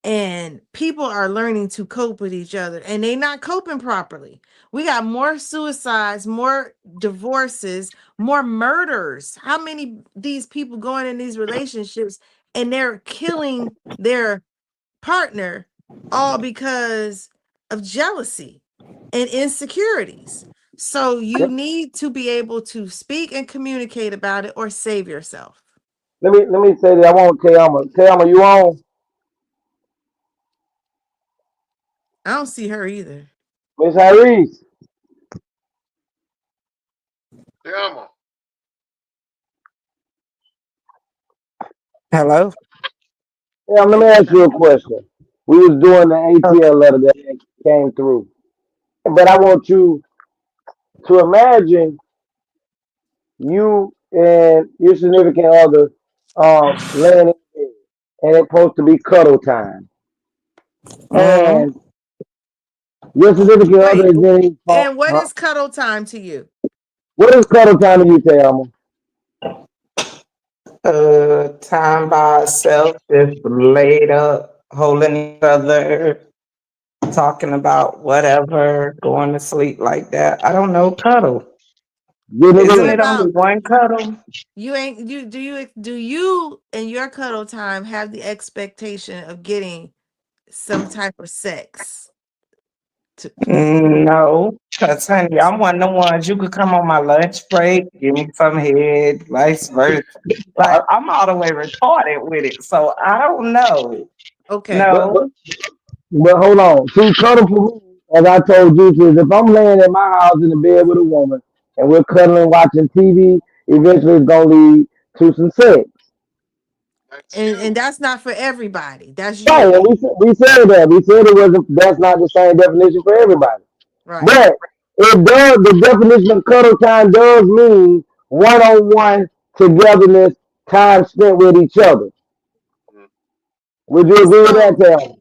And people are learning to cope with each other, and they're not coping properly. We got more suicides, more divorces, more murders. How many these people going in these relationships and they're killing their partner, all because of jealousy and insecurities? So you need to be able to speak and communicate about it, or save yourself. Let me say that I want Tayama. Tayama, you on? I don't see her either. Miss Harris. Tayama, Hello. Yeah, let me ask you a question. We was doing the ATL letter that came through, but I want you to imagine you and your significant other laying in bed, and it's supposed to be cuddle time, Mm-hmm. and your significant other Wait, is in his phone. and what Huh? is cuddle time to you? What is cuddle time to you, Tayama? Time by itself, just laid up, holding each other, talking about whatever, going to sleep like that. I don't know, cuddle. Getting it What Isn't it in. only about one cuddle? you? Ain't you? Do you in your cuddle time have the expectation of getting some type of sex? To, No, because honey, I'm one of the ones you could come on my lunch break, give me some head, vice versa. Like Uh, I'm all the way retarded with it, so I don't know. okay, but but No. but hold on. See, cuddle for me, as I told you, is if I'm laying at my house in the bed with a woman and we're cuddling, watching TV, eventually it's gonna lead to some sex. that's and you. that's not for everybody. That's Right, you, and we said that. We said it wasn't. That's not the same definition for everybody. right? But it does. The definition of cuddle time does mean one-on-one togetherness, time spent with each other. Mm. Would you agree with that, So Tam?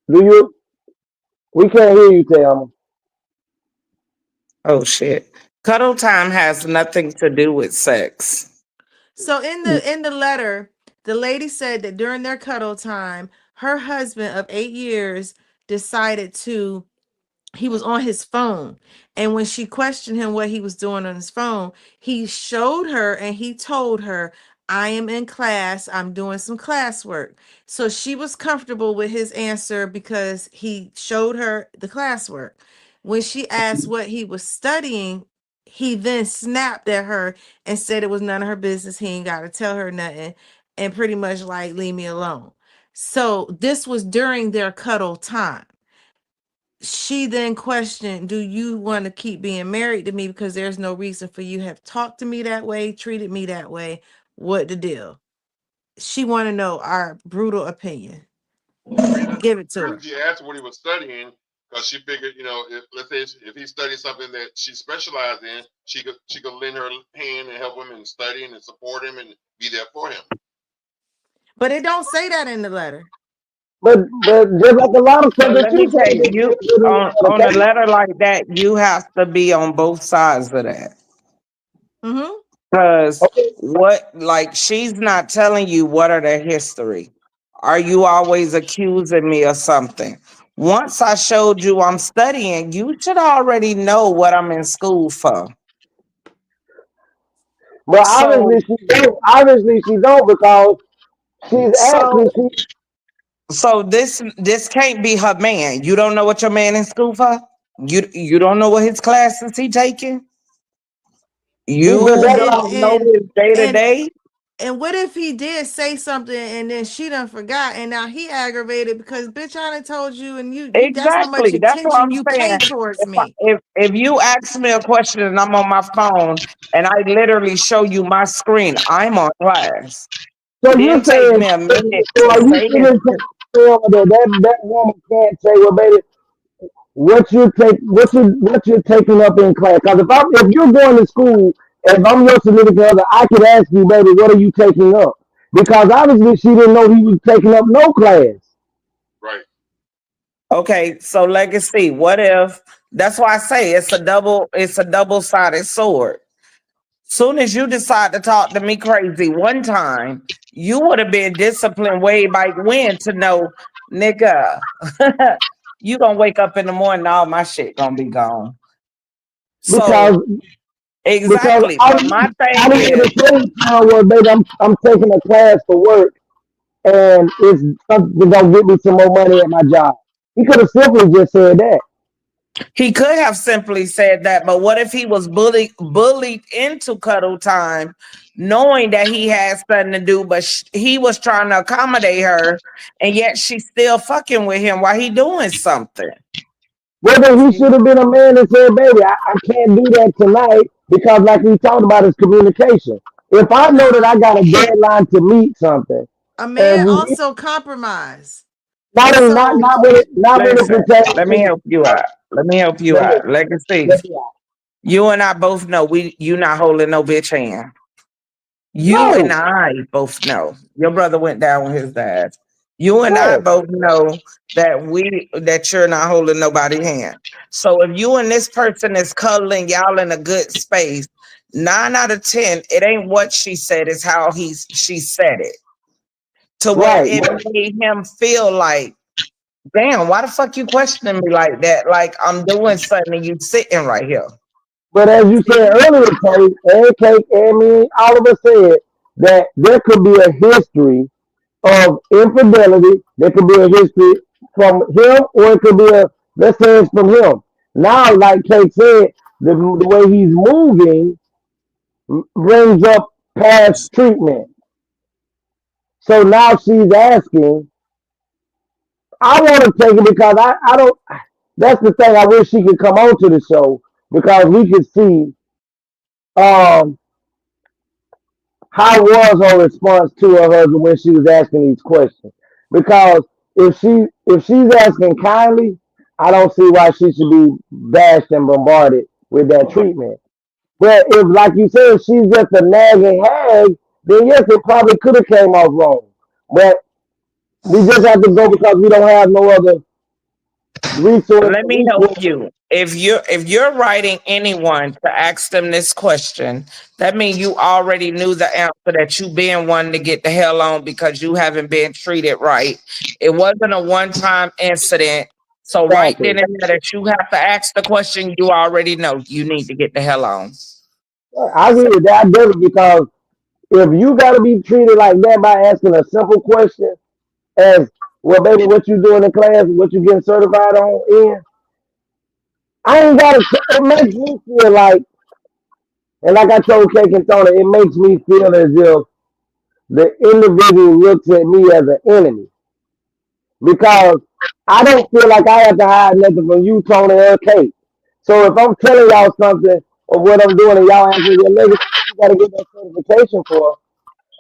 Do you? We can't hear you, Tam. Oh shit. Cuddle time has nothing to do with sex. so in the letter, the lady said that during their cuddle time, her husband of 8 years decided to he was on his phone. And when she questioned him what he was doing on his phone, he showed her and he told her, I am in class. I'm doing some classwork. So she was comfortable with his answer because he showed her the classwork. When she asked what he was studying, he then snapped at her and said it was none of her business. He ain't got to tell her nothing. And pretty much like, leave me alone. So this was during their cuddle time. She then questioned, do you want to keep being married to me because there's no reason for you have talked to me that way, treated me that way? What the deal? She want to know our brutal opinion. Give it to her. She asked what he was studying because she figured, you know, if let's say if he studied something that she specialized in, she could lend her hand and help him in studying and support him and be there for him. But it don't say that in the letter. But just like a lot of stuff Let that me you tell say, you, on a letter like that, you have to be on both sides of that. Mm-hmm. Because she's not telling you what are their history. Are you always accusing me of something? Once I showed you I'm studying, you should already know what I'm in school for. but So, obviously she don't. Obviously she don't because she's so, asking. so this can't be her man. You don't know what your man in school for? You don't know what his classes he taking? But You that's don't know his day to and day? and what if he did say something and then she done forgot and now he aggravated because bitch I done told you and you that's how much Exactly. That's what attention I'm you saying. pay towards me. If you ask me a question and I'm on my phone and I literally show you my screen, I'm on class. so Then you're take saying. me a minute So to are you say sitting it. there that woman can't say, well, baby, what you're taking up in class? Because if you're going to school, if I'm your significant other, I could ask you, baby, what are you taking up? Because obviously she didn't know he was taking up no class. Right. Okay, so legacy. What if that's why I say it's a double-sided sword. Soon as you decide to talk to me crazy one time, you would have been disciplined way back when to know, nigga, you gonna wake up in the morning, all my shit gonna be gone. Because So because exactly. But my I thing didn't is, get a say was, baby, I'm taking a class for work and it's something gonna get me some more money at my job. He could have simply just said that. he could have simply said that, but what if he was bullied into cuddle time, knowing that he had something to do, but he was trying to accommodate her, and yet she's still fucking with him while he doing something. Whether he should have been a man and said, baby, I can't do that tonight because like we talked about is communication. If I know that Nah, I got a deadline to meet something a and man we also compromise. not So when it Listen, pertains let me to help you out. Let me help you let me, out. Legacy. let me out. You and I both know you not holding no bitch hand. You and No, I both know. Your brother went down with his dad. You and I no. both know that you're not holding nobody's hand. So if you and this person is cuddling, y'all in a good space, 9 out of 10, it ain't what she said, it's how she said it. To where Right. it made him feel like, damn, why the fuck you questioning me like that? Like I'm doing something and you sitting right here. But as you said see, earlier, Kate, and me, all of us said that there could be a history of infidelity. There could be a history from him, or it could be let's say it's from him. Now, like Kate said, the way he's moving brings up past treatment. So now she's asking, I want to take it because I don't, that's the thing. I wish she could come on to the show because we could see um, how was her response to her husband when she was asking these questions. Because if she's asking kindly, I don't see why she should be bashed and bombarded with that treatment. But if, like you said, she's just a nagging hag, then yes, it probably could have came off wrong. But we just have to go because we don't have no other resource Let or me help recourse. you. If you're writing anyone to ask them this question, that means you already knew the answer that you been wanting to get the hell on because you haven't been treated right. It wasn't a one-time incident. So right Exactly. then and there that you have to ask the question you already know you need to get the hell on. I agree with that. I definitely because if you gotta be treated like that by asking a simple question as well, baby, what you doing in class, what you getting certified on in, I ain't gotta. It makes me feel like, and like I told Cake and Tony, it makes me feel as if the individual looks at me as an enemy because I don't feel like I have to hide nothing from you, Tony, or Kate. So if I'm telling y'all something of what I'm doing and y'all asking your legacy, you gotta get that certification for.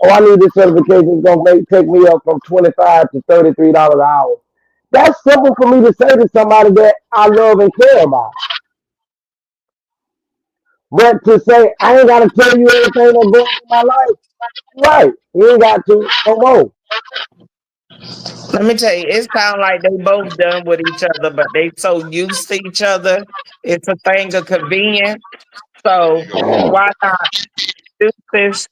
Oh, I need this certification. It's gonna take me up from $25 to $33 an hour. That's simple for me to say to somebody that I love and care about. But to say I ain't gotta tell you everything that's going on in my life, right? You ain't got to no more. Let me tell you, it sounds like they both done with each other, but they so used to each other. It's a thing of convenience. There So you go. why not do this?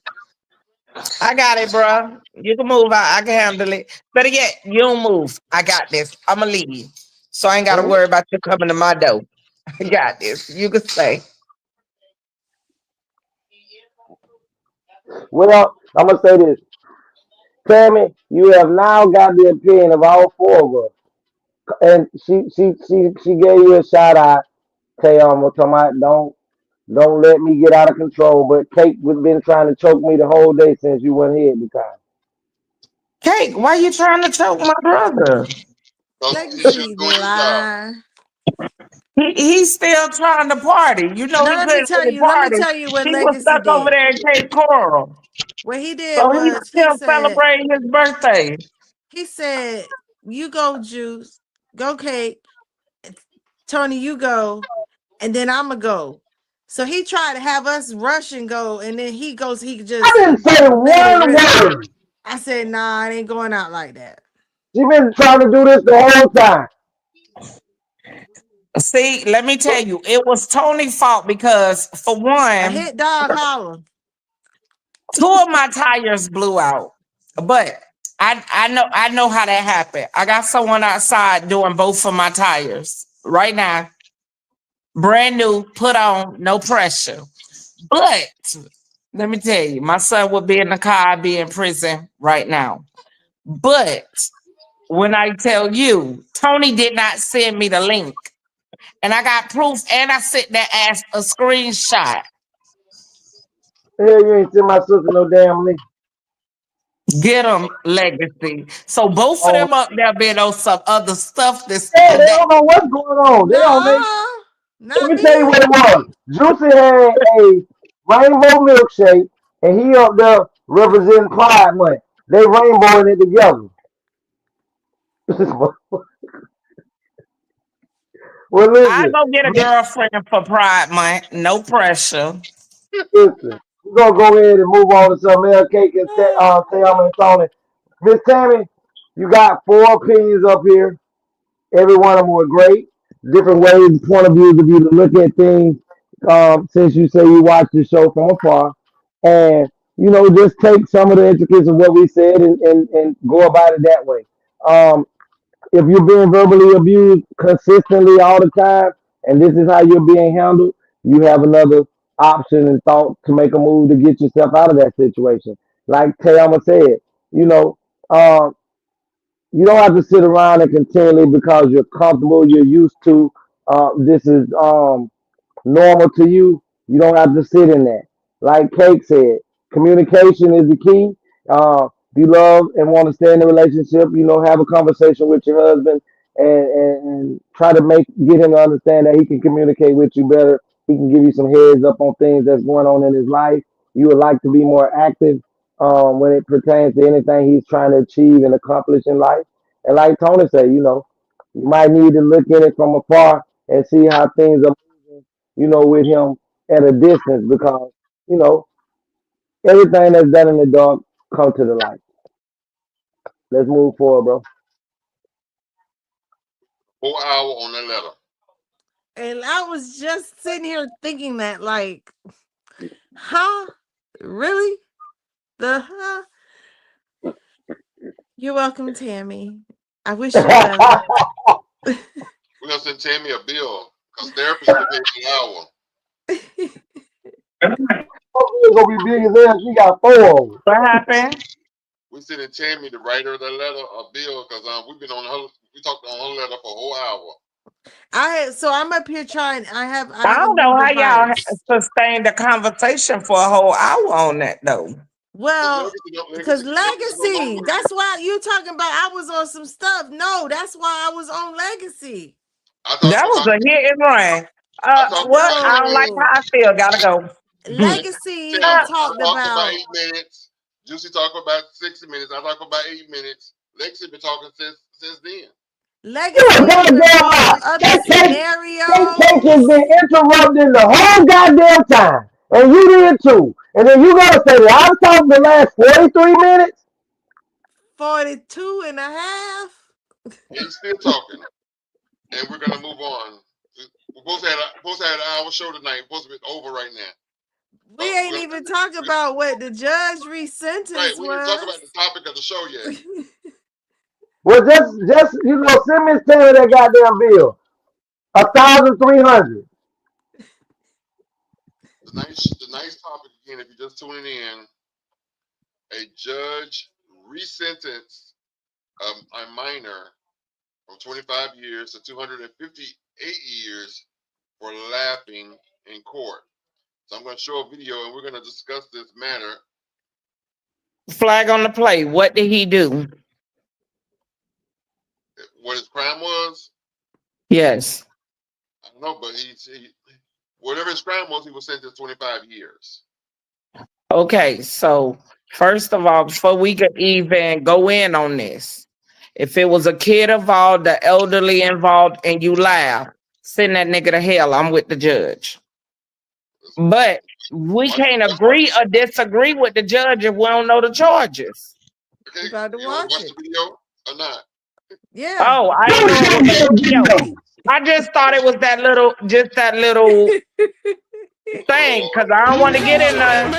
I got it, bro. You can move. I can handle it. Better yet, you don't move. I got this. I'ma leave. So I ain't gotta Hmm? worry about you coming to my door. I got this. You can stay. Well, I'm gonna say this, Tammy. You have now got the opinion of all four of us, and she gave you a shout out. Tell you, I'm talking about don't let me get out of control. But Kate was been trying to choke me the whole day since you went here because Cake, why you trying to choke my brother? Because he should Legacy be doing his job. lie. He's still trying to party. You know No, he let me couldn't tell really you. Let me party. tell you what He was Legacy stuck over did. there in Cape Coral. What he did So he's was still celebrating his birthday. he said, "You go, Juice. Go, Kate. Tony, you go, and then I'ma go." So he tried to have us rush and go, and then he goes. He I just didn't say let it one rip. word. I said, "Nah, it ain't going out like that." She been trying to do this the whole time. See, let me tell you, it was Tony's fault because, for A one, hit dog holler. two of my tires blew out. But I know how that happened. I got someone outside doing both of my tires right now. Brand new, put on, no pressure. But let me tell you, my son would be in the car, I'd be in prison right now. But when I tell you, Tony did not send me the link. And I got proof and I sent that ass a screenshot. Hell, you ain't send my sister no damn link. Get them legacy. So both of Oh, them up there being on some other stuff that's yeah, they that don't know what's going on. They don't. No, Let not me tell you what me. it was. Juicy had a rainbow milkshake, and he up there representing Pride Month. They rainbowing it together. Well, I listen, go get a girlfriend for Pride Month. No pressure. listen. We're gonna go ahead and move on to some else. Cake and Tayama and Tony. Miss Tammy, you got four opinions up here. Every one of them were great. Different ways, point of views of you to look at things. Since you say you watch the show from afar, and just take some of the intricacies of what we said and go about it that way. If you're being verbally abused consistently all the time, and this is how you're being handled, you have another option and thought to make a move to get yourself out of that situation. Like Tayama said, you know, um, you don't have to sit around and continually because you're comfortable, you're used to. This is normal to you, you don't have to sit in that. Like Cake said, communication is the key. If you love and want to stay in a relationship, have a conversation with your husband and try to get him to understand that he can communicate with you better. He can give you some heads up on things that's going on in his life. You would like to be more active when it pertains to anything he's trying to achieve and accomplish in life. And like Tony said, you might need to look at it from afar and see how things are with him at a distance because, you know, everything that's done in the dark come to the light. Let's move forward, bro. Whole hour on that letter. And I was just sitting here thinking that, like, huh? Really? The huh? You're welcome, Tammy. I wish you well. We're gonna send Tammy a bill because therapists get paid an hour. It's gonna be big as hell. She got 4 of them. What happened? We sending Tammy, the writer of the letter, a bill because we've been on her. We talked on her letter for a whole hour. So I'm up here trying. I have I a don't know new how y'all device. sustained the conversation for a whole hour on that though. Well, because Legacy Legacy, that's why you talking about I was on some stuff. No, that's why I was on Legacy. That was a hit and run. What? I don't like how I feel. Gotta go. Legacy I talked about about 8 minutes. Juicy talked about 60 minutes. I talked about 8 minutes. Legacy been talking since then. Legacy other scenarios. Cake has been interrupting the whole goddamn time. And you did too. And then you gotta say that I was talking the last 43 minutes. 42 and a half. He's still talking. And we're gonna move on. We're supposed to have an hour show tonight. We're supposed to be over right now. We ain't even talking about what the judge resentenced Right, we didn't talk was. about the topic of the show yet. Well, just send Miss Taylor that goddamn bill. 1,300. The nice topic again. If you're just tuning in, a judge resentenced a minor from 25 years to 258 years for laughing in court. So I'm going to show a video and we're going to discuss this matter. Flag on the play. What did he do? What his crime was? Yes. I don't know, but he whatever his crime was, he was sentenced to 25 years. Okay, so first of all, before we could even go in on this, if it was a kid involved, the elderly involved, and you laugh, send that nigga to hell. I'm with the judge. But we can't agree or disagree with the judge if we don't know the charges. Okay, about to you want to watch watch the video or not? Yeah. Oh, I didn't know it was a video. I just thought it was that little thing, because I don't want to get in there.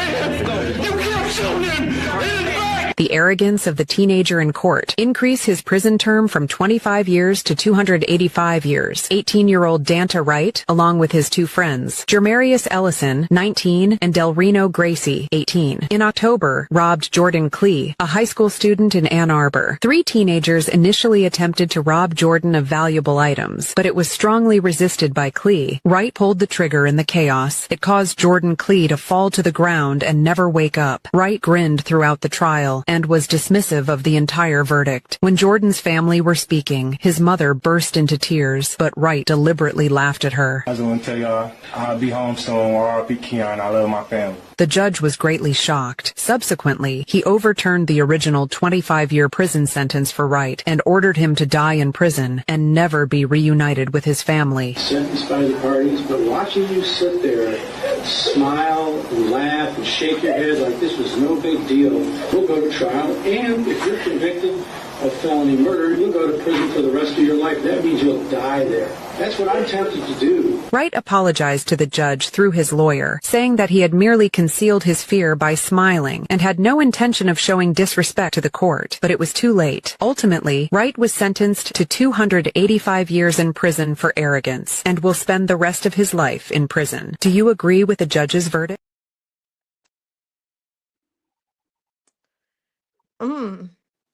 The arrogance of the teenager in court increase his prison term from 25 years to 285 years. 18-year-old Danta Wright, along with his 2 friends, Jermarius Ellison, 19, and Delreno Gracie, 18, in October, robbed Jordan Klee, a high school student in Ann Arbor. 3 teenagers initially attempted to rob Jordan of valuable items, but it was strongly resisted by Klee. Wright pulled the trigger in the chaos. It caused Jordan Klee to fall to the ground and never wake up. Wright grinned throughout the trial and was dismissive of the entire verdict. When Jordan's family were speaking, his mother burst into tears, but Wright deliberately laughed at her. I just want to tell y'all, I'll be home soon. R.I.P. Keon. I love my family. The judge was greatly shocked. Subsequently, he overturned the original 25-year prison sentence for Wright and ordered him to die in prison and never be reunited with his family. Sentenced by the parties, but watching you sit there, smile, and laugh, and shake your head like this was no big deal. We'll go to trial, and if you're convicted of felony murder, you'll go to prison for the rest of your life. That means you'll die there. That's what I'm tempted to do. Wright apologized to the judge through his lawyer, saying that he had merely concealed his fear by smiling and had no intention of showing disrespect to the court, but it was too late. Ultimately, Wright was sentenced to 285 years in prison for arrogance and will spend the rest of his life in prison. Do you agree with the judge's verdict?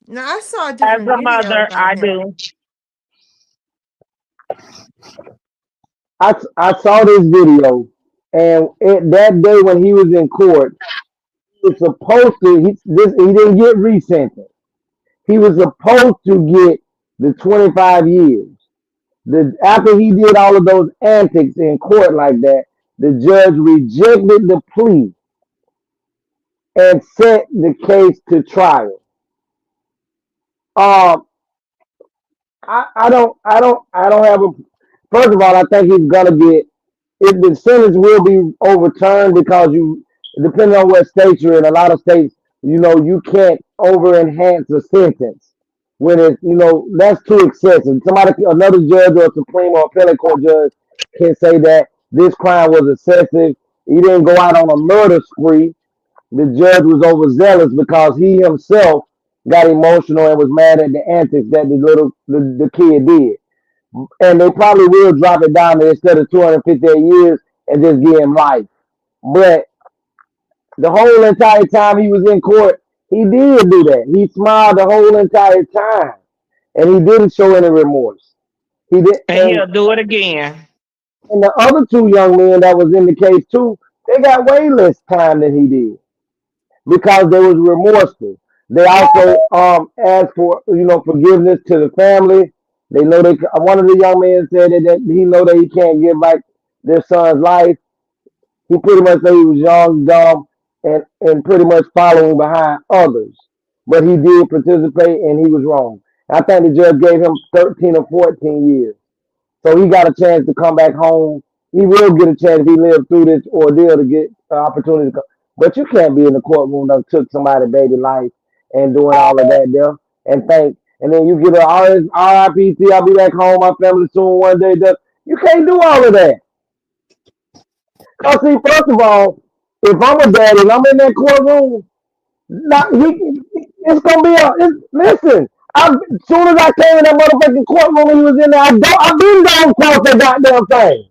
Now I saw a different As a video mother, about I him. do. I saw this video, and that day when he was in court, he was supposed to. He didn't get resentenced. He was supposed to get the 25 years. After he did all of those antics in court like that, the judge rejected the plea and set the case to trial. I don't have a. First of all, I think he's gonna get. If the sentence will be overturned because depending on what state you're in, a lot of states, you can't over enhance a sentence when it's, that's too excessive. Another judge or a Supreme or appellate court judge can say that this crime was excessive. He didn't go out on a murder spree. The judge was overzealous because he himself got emotional and was mad at the antics that the kid did. And they probably will drop it down to instead of 258 years and just give him life. But the whole entire time he was in court, he did do that. He smiled the whole entire time, and he didn't show any remorse. He did, And he'll do it again. and the other two young men that was in the case too, they got way less time than he did because they was remorseful. They also asked for forgiveness to the family. They know they. One of the young men said that he know that he can't give back their son's life. He pretty much said he was young, dumb, and pretty much following behind others. But he did participate and he was wrong. I think the judge gave him 13 or 14 years. So he got a chance to come back home. He will get a chance if he lived through this ordeal to get an opportunity to come. But you can't be in the courtroom that took somebody's baby life and doing all of that there and then you get a RIPT, I'll be back home, my family soon one day. You can't do all of that. Cause see, first of all, if I'm a dad and I'm in that courtroom, it's gonna be listen. As soon as I came in that motherfucking courtroom and he was in there, I've been down across that goddamn thing.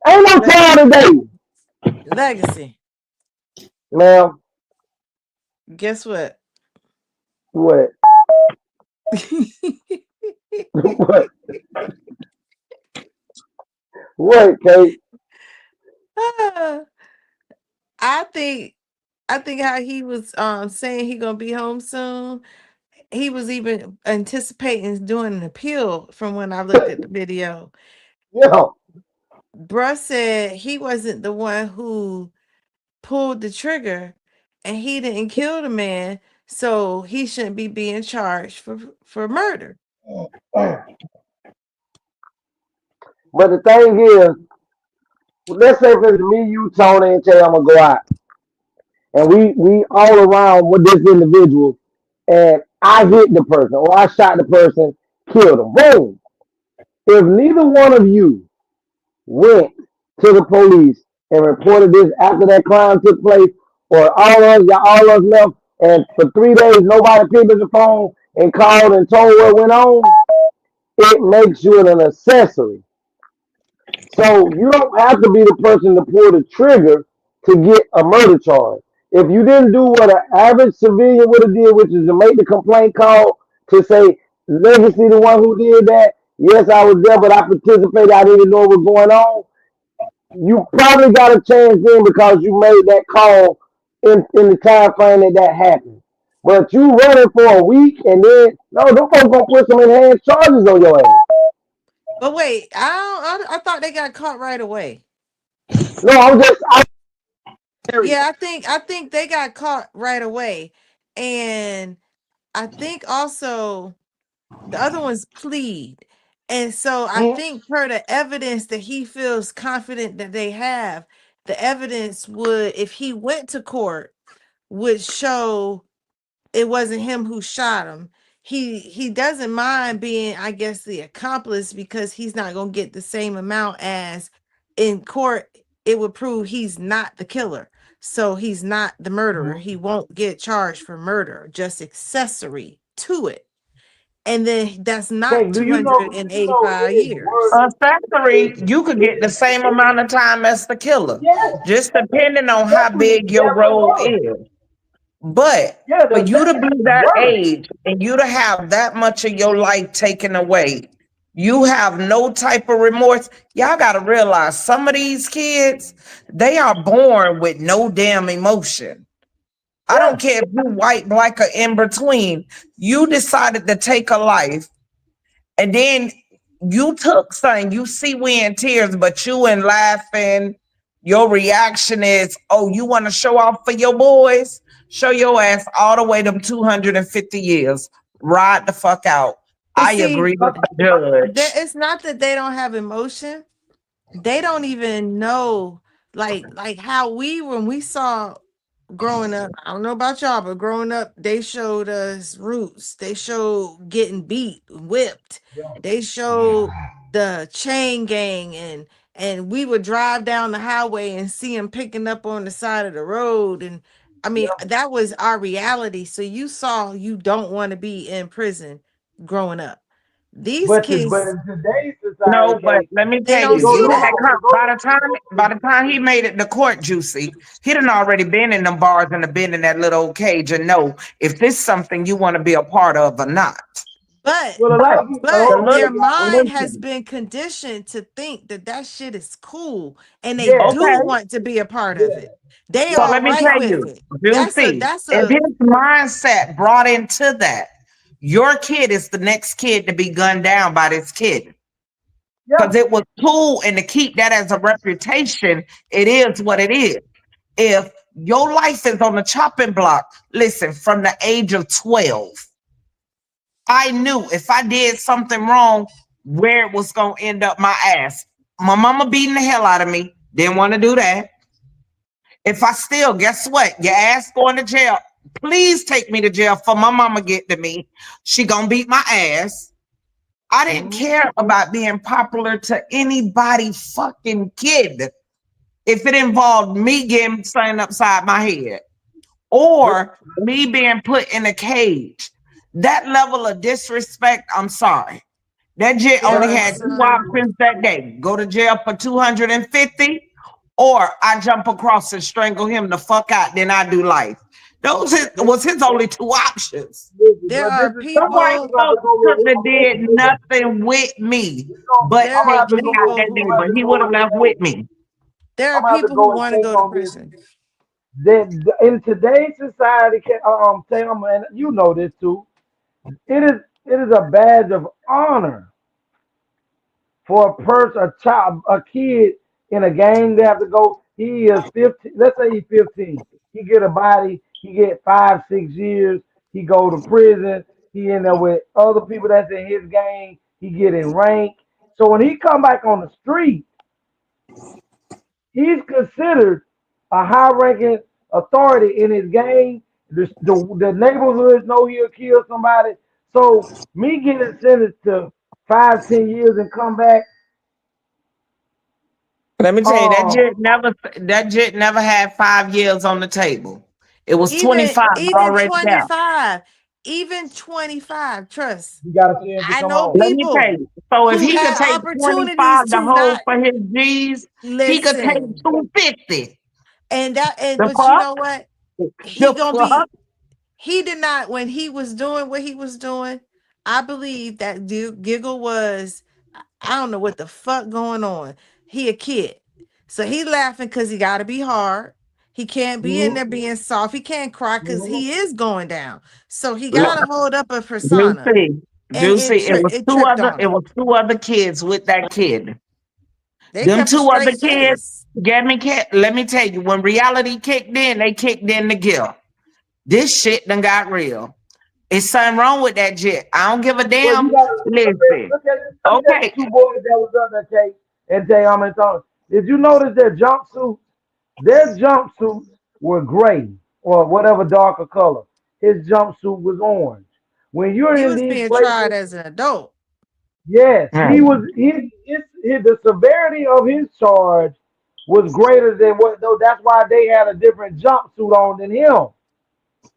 Ain't no time today. Legacy. Ma'am. Guess what? What? What? What, Kate? I think how he was saying he gonna be home soon. He was even anticipating doing an appeal from when I looked at the video. Yeah. Bruh said he wasn't the one who pulled the trigger and he didn't kill the man, so he shouldn't be being charged for murder. But the thing is, let's say if it's me, you, Tony, and Tay, I'm gonna go out. And we all around with this individual, and I hit the person, or I shot the person, killed him. Boom. If neither one of you went to the police and reported this after that crime took place, or all of us left, and for 3 days nobody picked up the phone and called and told what went on, it makes you an accessory. So you don't have to be the person to pull the trigger to get a murder charge. If you didn't do what an average civilian would have did, which is to make the complaint call to say, Legacy the one who did that, yes, I was there, but I participated, I didn't know what was going on. You probably got a chance then because you made that call in the time frame that happened. But you running for a week and then, no, them folks gonna put some enhanced charges on your ass. But wait, I thought they got caught right away. No, yeah, I think they got caught right away. And I think also the other ones plead. And so I think per the evidence that he feels confident that they have, the evidence would, if he went to court, would show it wasn't him who shot him. He doesn't mind being, I guess, the accomplice because he's not going to get the same amount as in court. It would prove he's not the killer. So he's not the murderer. He won't get charged for murder, just accessory to it. And then that's not 285 years. Accessory, you could get the same amount of time as the killer, just depending on how big your role is. But for you to be that age and you to have that much of your life taken away, you have no type of remorse. Y'all got to realize some of these kids, they are born with no damn emotion. I don't care if you're white, black, or in between. You decided to take a life and then you took something. You see we in tears, but you in laughing. Your reaction is, oh, you want to show off for your boys? Show your ass all the way them 250 years. Ride the fuck out. I agree with the judge. It's not that they don't have emotion. They don't even know, like how when we saw growing up, I don't know about y'all, but growing up, they showed us Roots. They showed getting beat, whipped. They showed the chain gang, and we would drive down the highway and see them picking up on the side of the road. And I mean, that was our reality. So you saw you don't want to be in prison growing up. These but kids, in today's No, society, but Kate, let me they tell don't you, see look that. at by the time he made it to court, Juicy, he done already been in them bars and been in that little old cage and know if this something you want to be a part of or not. But well, a lot of people, hold The on, their little Kate, mind has listen, been conditioned to think that that shit is cool, and they yeah, do okay. want to be a part of yeah, it. They So all let me right tell with you, it. Juicy, That's if a his mindset brought into that, your kid is the next kid to be gunned down by this kid. yeah. Because it was cool, and to keep that as a reputation, it is what it is. If your life is on the chopping block, listen, from the age of 12, I knew if I did something wrong, where it was going to end up my ass. My mama beating the hell out of me, didn't want to do that. If I still, guess what? Your ass going to jail. Please take me to jail for my mama get to me. She gonna beat my ass. I didn't care about being popular to anybody fucking kid if it involved me getting something upside my head or me being put in a cage. That level of disrespect, I'm sorry. That jit there only are had two some options that day. Go to jail for 250 or I jump across and strangle him the fuck out, then I do life. Was his only two options. there But this are is Some something white I'm people gonna have to folks go with. couldn't have did nothing with me but there I'm gonna are take have to me go out with. people that I'm day. gonna who have But to he go would have with left Kate. with me. there I'm are gonna have to people who go with want to Kate go to on this. prison. That in today's society, Tam, and you know this too. It is a badge of honor for a person, a child, a kid in a gang. They have to go. He is 15. Let's say he's 15. He get a body. He get 5, 6 years. He go to prison. He in there with other people that's in his gang. He get in rank. So when he come back on the street, he's considered a high-ranking authority in his gang. The neighborhoods know he'll kill somebody. So me getting sentenced to 5, 10 years and come back, Let me tell you, um, that jit never had 5 years on the table. It was Even 25 even already down. 25, even 25, trust. you got a chance to I come know home. Let me tell people you. So if who he could had take opportunities 25 to to hold not for his G's, he could take listen. 250. And The but you know fuck? what? He The gonna fuck? be he did not when he was doing what he was doing. I believe that dude Giggle was I don't know what the fuck going on. He a kid. So he laughing because he gotta be hard. He can't be in Mhm, there being soft. He can't cry because mhm. he is going down. So he Look, gotta hold up a persona. Juicy. And Juicy. it tripped on It him. was two other kids with that kid. They Them kept a two other straight kids, face. let me tell you, when reality kicked in, they kicked in the gear. This shit done got real. It's something wrong with that jit. I don't give a Well, you damn. got to Listen. look at the Okay. two boys that was up there, Kate, and Jay. I'm talking. Did you notice their jumpsuits? Their jumpsuits were gray or whatever darker color. His jumpsuit was orange. When you're He in was these being tried places, as an adult. yes, he Hmm. was. The severity of his charge was greater than what. Though that's why they had a different jumpsuit on than him.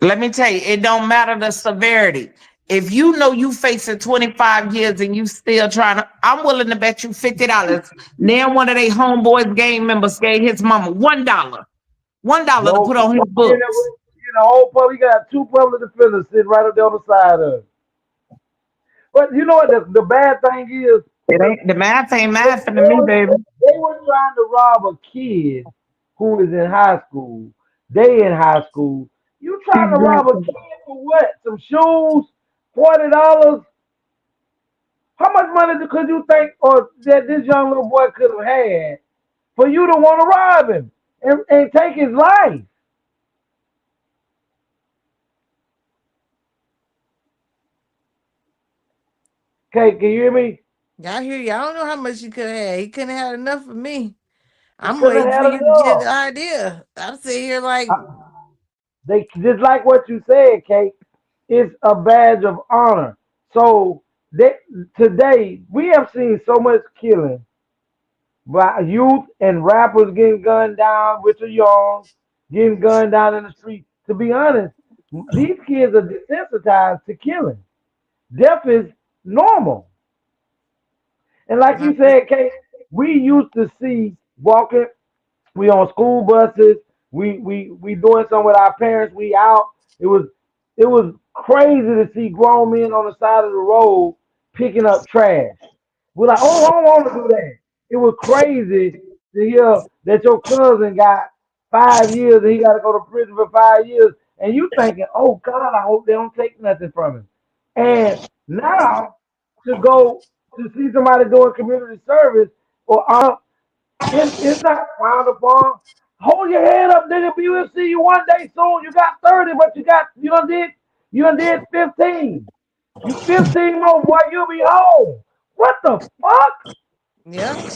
Let me tell you, it don't matter the severity. If you know you facing 25 years and you still trying to, I'm willing to bet you $50. Then one of they homeboys gang members gave his mama $1. $1 to No, put on his books. the whole public got two public defenders sitting right up there on the side of it. But you know what? The bad thing is, It ain't the math ain't they, math to they, me, were, baby. they were trying to rob a kid who is in high school. They in high school. You trying to rob a Exactly. kid for what? Some shoes? $40? How much money could you think or that this young little boy could have had for you to want to rob him and take his life? Okay, can you hear me? Y'all hear you. I don't know how much he could have had. He couldn't have had enough for me. He I'm couldn't waiting have for had you to get the enough. idea. I'm sitting here like They just like what you said, Kate. It's a badge of honor. So they, today we have seen so much killing by youth and rappers getting gunned down, Richard Young getting gunned down in the street. To be honest, these kids are desensitized to killing. Death is normal. And like you said, Kate, we used to see walking. We on school buses. We doing something with our parents. We out. It was crazy to see grown men on the side of the road picking up trash. We're like, oh, I don't want to do that. It was crazy to hear that your cousin got 5 years and he got to go to prison for 5 years, and you thinking, oh God, I hope they don't take nothing from him. And now to go to see somebody doing community service or it's not frowned upon. Hold your head up, nigga. We will see you one day soon. You got 30, but you done did 15. You 15 more, boy, you'll be home. What the fuck? Yeah.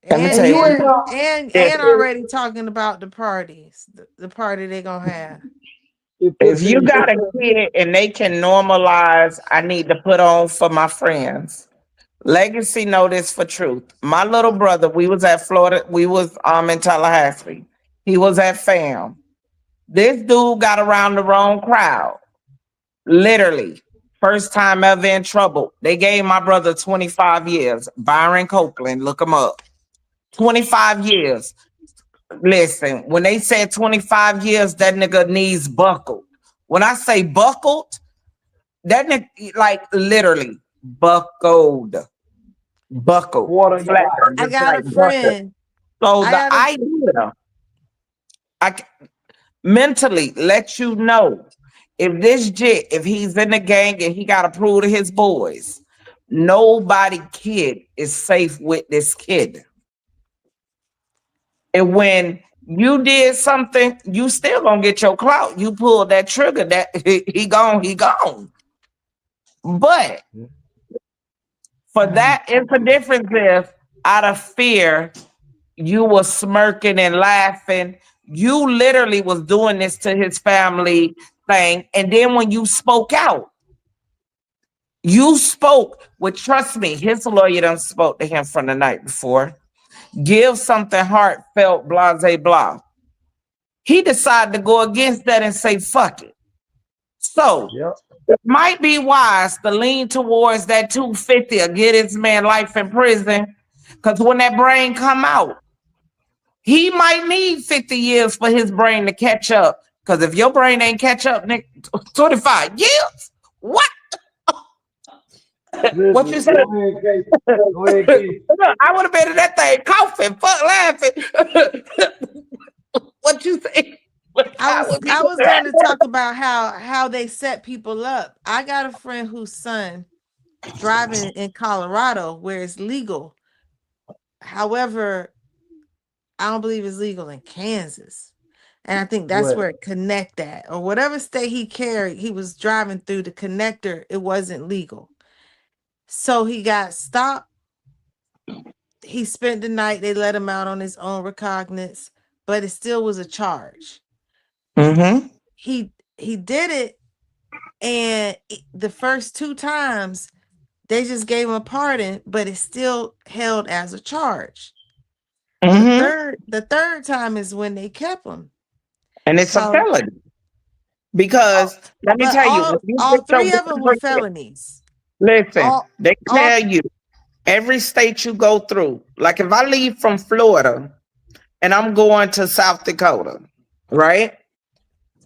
Let me And tell you what. and already talking about the parties, the party they gonna have. If you got a kid and they can normalize, I need to put on for my friends. Legacy know this for truth. My little brother, we was at Florida, we was in Tallahassee. He was at FAM. This dude got around the wrong crowd. Literally. First time ever in trouble. They gave my brother 25 years. Byron Copeland, look him up. 25 years. Listen, when they said 25 years, that nigga knees buckled. When I say buckled, that nigga, like literally buckled. Buckled. I got a friend. So the idea, mentally let you know, if he's in the gang and he got to prove to his boys, nobody kid is safe with this kid. And when you did something, you still gonna get your clout. You pulled that trigger, that he gone. But for that, it's a difference if out of fear, you were smirking and laughing. You literally was doing this to his family thing. And then when you spoke out, you spoke with, trust me, his lawyer done spoke to him from the night before. Give something heartfelt, blase blah. He decided to go against that and say, fuck it. So it might be wise to lean towards that 250 or get his man life in prison. Because when that brain come out, he might need 50 years for his brain to catch up. Because if your brain ain't catch up, Nick, 25 years? What? What you said? Go ahead, Keith. I would have been in that thing coughing, fuck laughing. What you say? I was going to talk about how they set people up. I got a friend whose son driving in Colorado where it's legal. However, I don't believe it's legal in Kansas. And I think that's where it connect at. Or whatever state he carried, he was driving through the connector. It wasn't legal. So he got stopped. He spent the night. They let him out on his own recognizance, but it still was a charge. Mm-hmm. He did it, and the first 2 times they just gave him a pardon, but it's still held as a charge. Mm-hmm. The third time is when they kept him, and it's a felony. Because let me tell you, all 3 of them were felonies. Listen, they tell you every state you go through. Like if I leave from Florida and I'm going to South Dakota, right?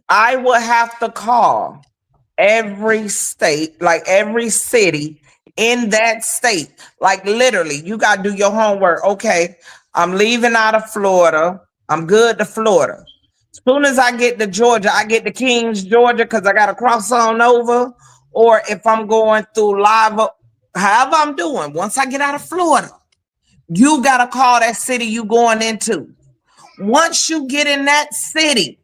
I will have to call every state, like every city in that state. Like literally, you got to do your homework. Okay, I'm leaving out of Florida. I'm good to Florida. As soon as I get to Georgia, I get to Kings, Georgia, because I got to cross on over. Or if I'm going through Lava, however I'm doing, once I get out of Florida, you got to call that city you going into. Once you get in that city,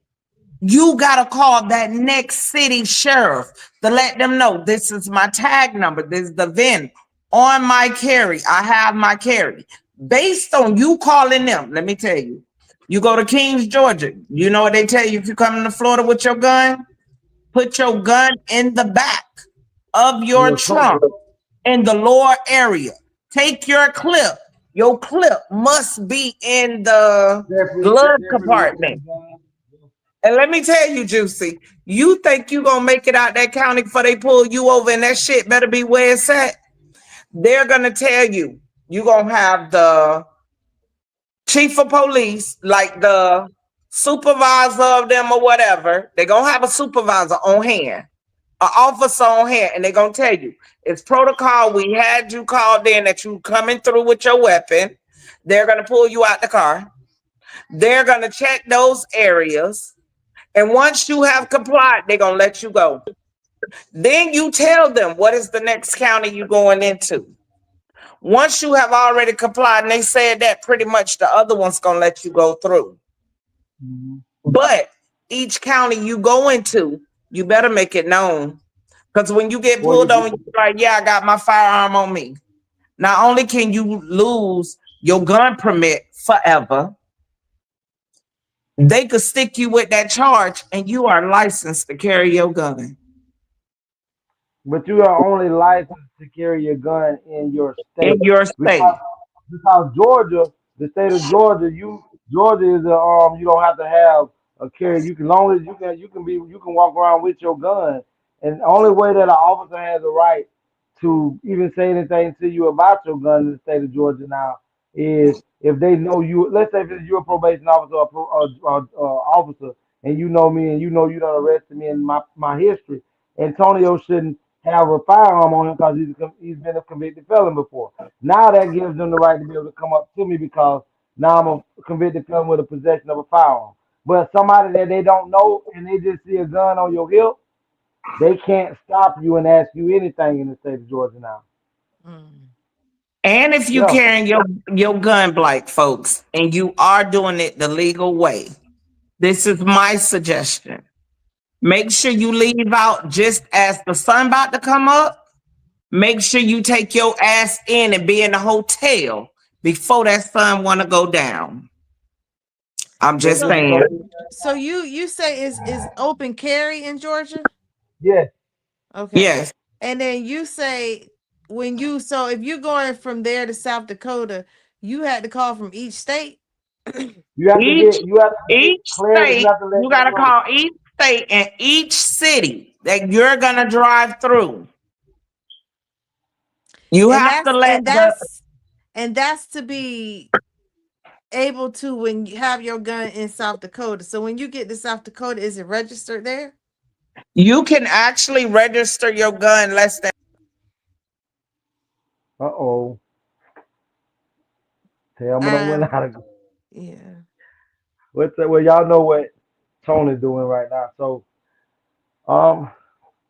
you got to call that next city sheriff to let them know this is my tag number. This is the VIN on my carry. I have my carry. Based on you calling them, let me tell you, you go to Kings, Georgia. You know what they tell you if you come into Florida with your gun? Put your gun in the back of your trunk in the lower area. Take your clip. Your clip must be in the glove compartment. And let me tell you, Juicy, you think you gonna make it out that county before they pull you over and that shit better be where it's at? they're gonna tell you you're gonna have the chief of police, like the supervisor of them or whatever. They're gonna have a supervisor on hand, an officer on hand, and they're gonna tell you it's protocol. We had you called in that you coming through with your weapon. They're gonna pull you out the car. They're gonna check those areas. And once you have complied, they're gonna let you go. Then you tell them what is the next county you going into. Once you have already complied, and they said that, pretty much the other one's gonna let you go through. Mhm. But each county you go into, you better make it known. Because when you get Well, pulled on, you're like, yeah, I got my firearm on me. Not only can you lose your gun permit forever, they could stick you with that charge and you are licensed to carry your gun. But you are only licensed to carry your gun in your In state. your state. Because Georgia, the state of Georgia, Georgia is you don't have to have a carry. You can long as you can walk around with your gun. And the only way that an officer has a right to even say anything to you about your gun in the state of Georgia now is if they know you. Let's say if you're a probation officer or officer, and you know me and you know you done arrested me in my history. Antonio shouldn't have a firearm on him because he's been a convicted felon before. Now that gives them the right to be able to come up to me because now I'm a convicted felon with a possession of a firearm. But somebody that they don't know and they just see a gun on your hip, they can't stop you and ask you anything in the state of Georgia now. And if you Yeah. carrying your gun, black folks, and you are doing it the legal way, this is my suggestion. Make sure you leave out just as the sun about to come up. Make sure you take your ass in and be in the hotel before that sun want to go down. I'm just saying. So you say is open carry in Georgia? Yes. Okay. Yes. And then you say so if you're going from there to South Dakota, you had to call from each state? You have to get Each clarity. state, You have to let you them got to know. call each state and each city that you're going to drive through. You have to let and that's to be able to when you have your gun in South Dakota. So when you get to South Dakota, is it registered there? You can actually register your gun less than. Uh-oh. Tell me don't win out of Yeah. well, y'all know what Tony's doing right now. So I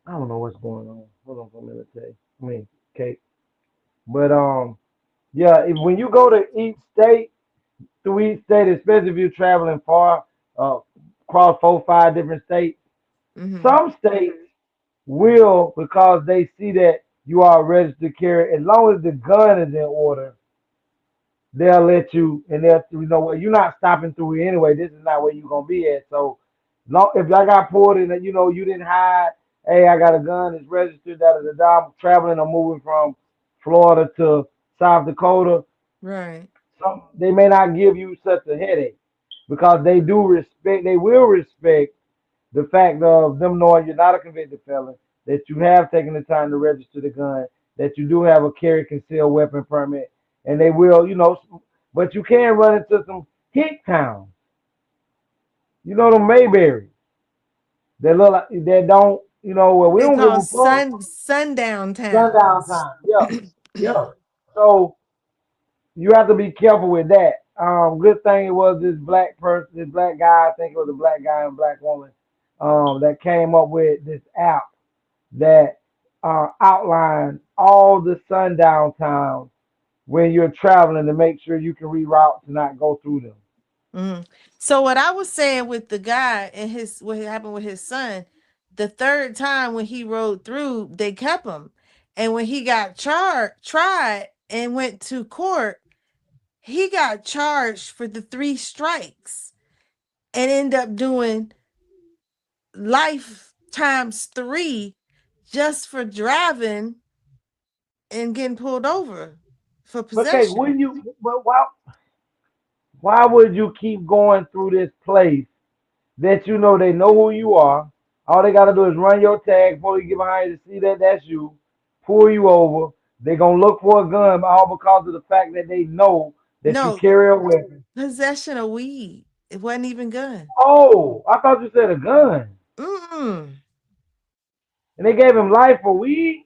don't know what's going on. Hold on for a minute, Kate. But yeah, when you go to each state, especially if you're traveling far, across 4-5 different states, some states will, because they see that you are a registered carrier, as long as the gun is in order, they'll let you, and they'll, well, you're not stopping through here anyway. This is not where you're gonna be at. So, if I got pulled in, you didn't hide. Hey, I got a gun. It's registered. I'm traveling. I'm moving from Florida to South Dakota. Right. They may not give you such a headache because they will respect the fact of them knowing you're not a convicted felon, that you have taken the time to register the gun, that you do have a carry concealed weapon permit, and they will, but you can run into some hick towns. You know, the Mayberry. They look like they don't, well, we don't give a fuck. Sundown town. Sundown time. Yeah. Yeah. So you have to be careful with that. Good thing it was this black guy, I think it was a black guy and black woman, that came up with this app that outlined all the sundown towns when you're traveling to make sure you can reroute to not go through them. So what I was saying with the guy and what happened with his son, the third time when he rode through, they kept him. And when he got tried and went to court, he got charged for the 3 strikes and ended up doing life times 3 just for driving and getting pulled over for possession. Okay, why would you keep going through this place that they know who you are? All they gotta do is run your tag before you get behind you to see that that's you, pull you over, They're gonna look for a gun all because of the fact that they know that you No, carry a weapon. possession of weed. It wasn't even gun. Oh, I thought you said a gun. Mm-mm. And they gave him life for weed.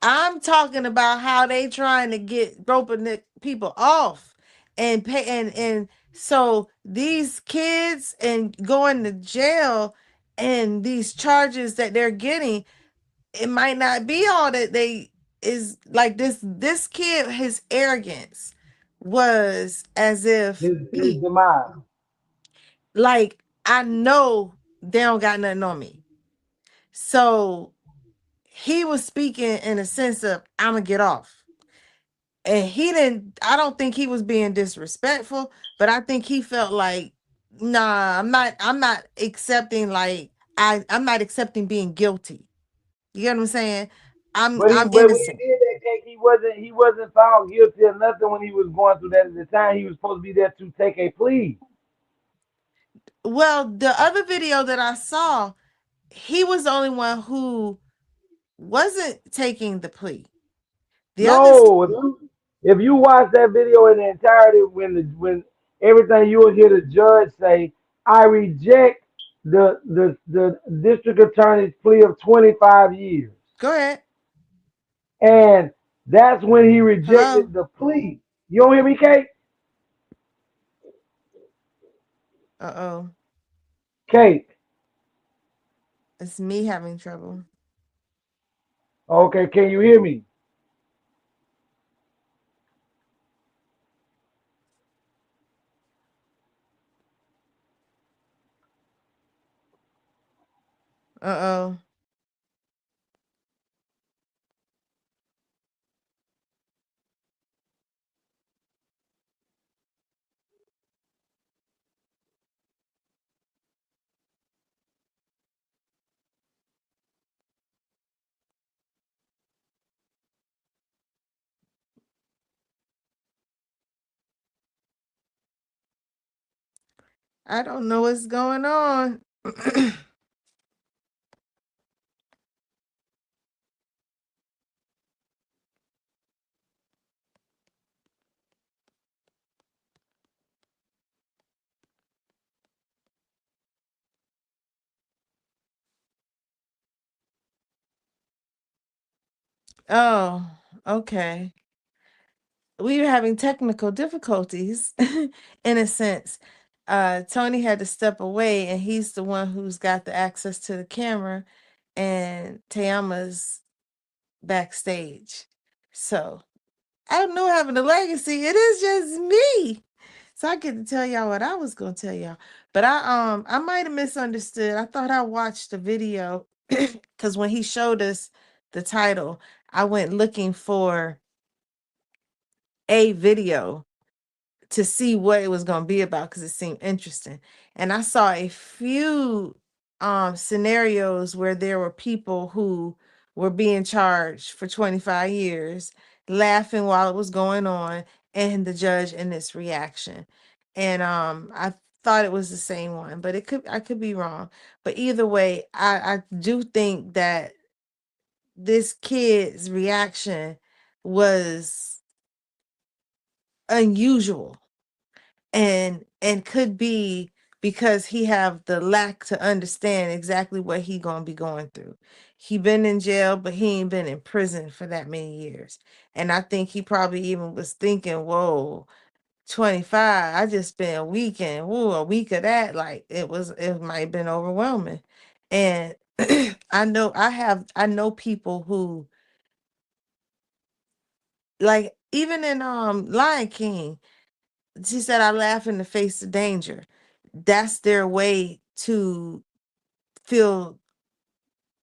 I'm talking about how they trying to get roping the people off and pay and so these kids and going to jail and these charges that they're getting, it might not be all that they is like this kid, his arrogance was as if His demise. like I know they don't got nothing on me. So he was speaking in a sense of I'm gonna get off. And he didn't, I don't think he was being disrespectful, but I think he felt like, nah, I'm not accepting like I'm not accepting being guilty. You get what I'm saying? I'm But when he innocent. did that case, he wasn't found guilty of nothing when he was going through that at the time. He was supposed to be there to take a plea. Well, the other video that I saw, he was the only one who wasn't taking the plea. The others, No, if you watch that video in the entirety, when everything, you will hear the judge say, "I reject the district attorney's plea of 25 years," go ahead. and that's when he Hello? rejected the plea. You don't hear me, Kate? Uh-oh. Kate. It's me having trouble. Okay, can you hear me? Uh-oh. I don't know what's going on. Oh, okay. We were having technical difficulties in a sense. Tony had to step away, and he's the one who's got the access to the camera, and Tayama's backstage. So I don't know having a legacy. It is just me. So I get to tell y'all what I was gonna tell y'all. But I might have misunderstood. I thought I watched the video because when he showed us the title, I went looking for a video to see what it was going to be about because it seemed interesting. And I saw a few scenarios where there were people who were being charged for 25 years, laughing while it was going on, and the judge in this reaction. And I thought it was the same one, but I could be wrong. But either way, I do think that this kid's reaction was unusual and could be because he have the lack to understand exactly what he gonna be going through. He been in jail, but he ain't been in prison for that many years. And I think he probably even was thinking, whoa, 25, I just spent a weekend, whoa, a week of that. Like it might have been overwhelming. And I know people who like even in Lion King, she said, I laugh in the face of danger. That's their way to feel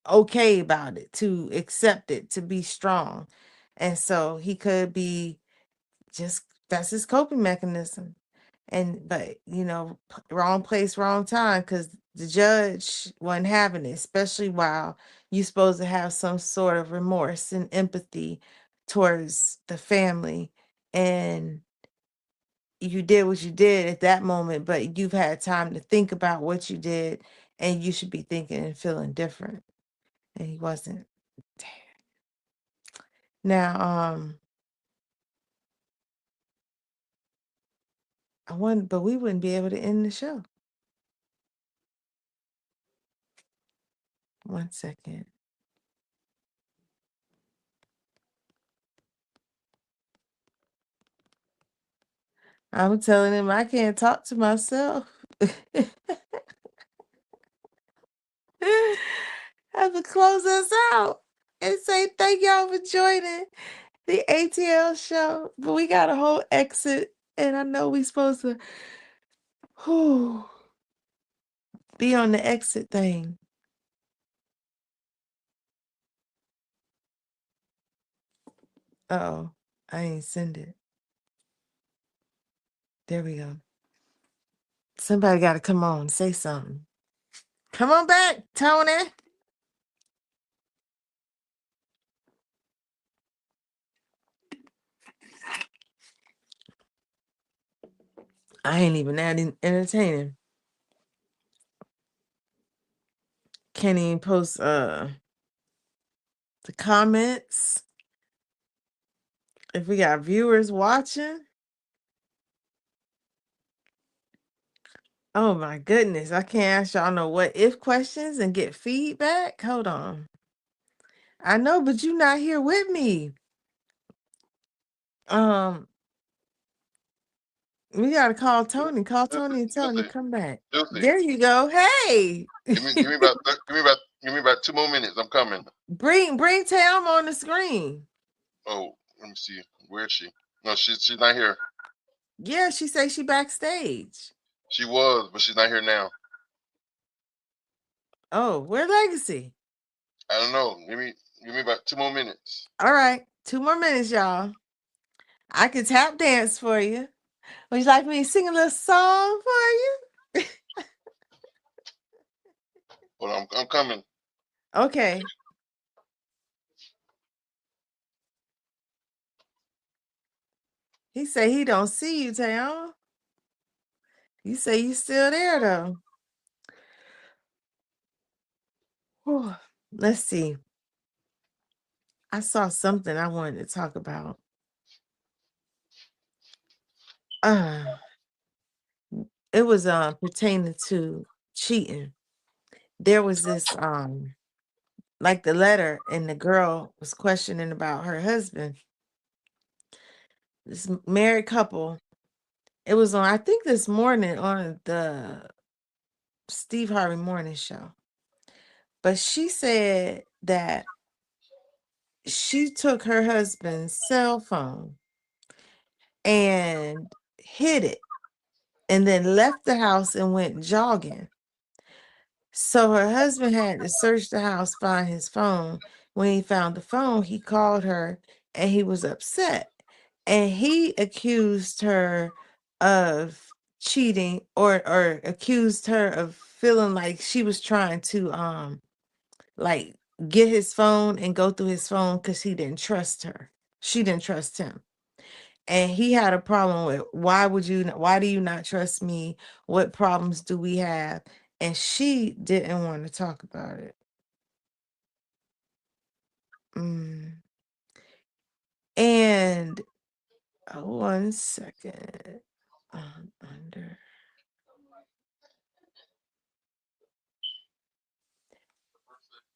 okay about it, to accept it, to be strong. And so he could be just that's his coping mechanism. But wrong place, wrong time, because the judge wasn't having it, especially while you're supposed to have some sort of remorse and empathy towards the family. And you did what you did at that moment, but you've had time to think about what you did, and you should be thinking and feeling different. And he wasn't. Now, but we wouldn't be able to end the show. 1 second. I'm telling him I can't talk to myself. I have to close us out and say thank y'all for joining the ATL show. But we got a whole exit, and I know we supposed to be on the exit thing. Uh-oh, I ain't send it. There we go. Somebody got to come on, say something. Come on back, Tony. I ain't even that entertaining. Can't even post the comments. If we got viewers watching. Oh my goodness. I can't ask y'all no what if questions and get feedback. Hold on. I know, but you're not here with me. We gotta call Tony. Call Tony and tell him to come back. There you go. Hey. Give me about 2 more minutes. I'm coming. Bring Tam on the screen. Oh, let me see. Where is she? No, she's not here. Yeah, she say she backstage. She was, but she's not here now. Oh, where Legacy? I don't know. Give me about 2 more minutes. All right, 2 more minutes, y'all. I can tap dance for you. Would you like me to sing a little song for you? Well, I'm coming. Okay. He say he don't see you, Tam. You say you still there though. Whew. Let's see. I saw something I wanted to talk about. It was pertaining to cheating. There was this like the letter, and the girl was questioning about her husband. This married couple. It was on, I think, this morning on the Steve Harvey Morning Show. But she said that she took her husband's cell phone and hid it and then left the house and went jogging. So her husband had to search the house, find his phone. When he found the phone, he called her and he was upset. And he accused her of cheating or accused her of feeling like she was trying to like get his phone and go through his phone because he didn't trust her. She didn't trust him. And he had a problem with, why do you not trust me? What problems do we have? And she didn't want to talk about it. And 1 second. Under.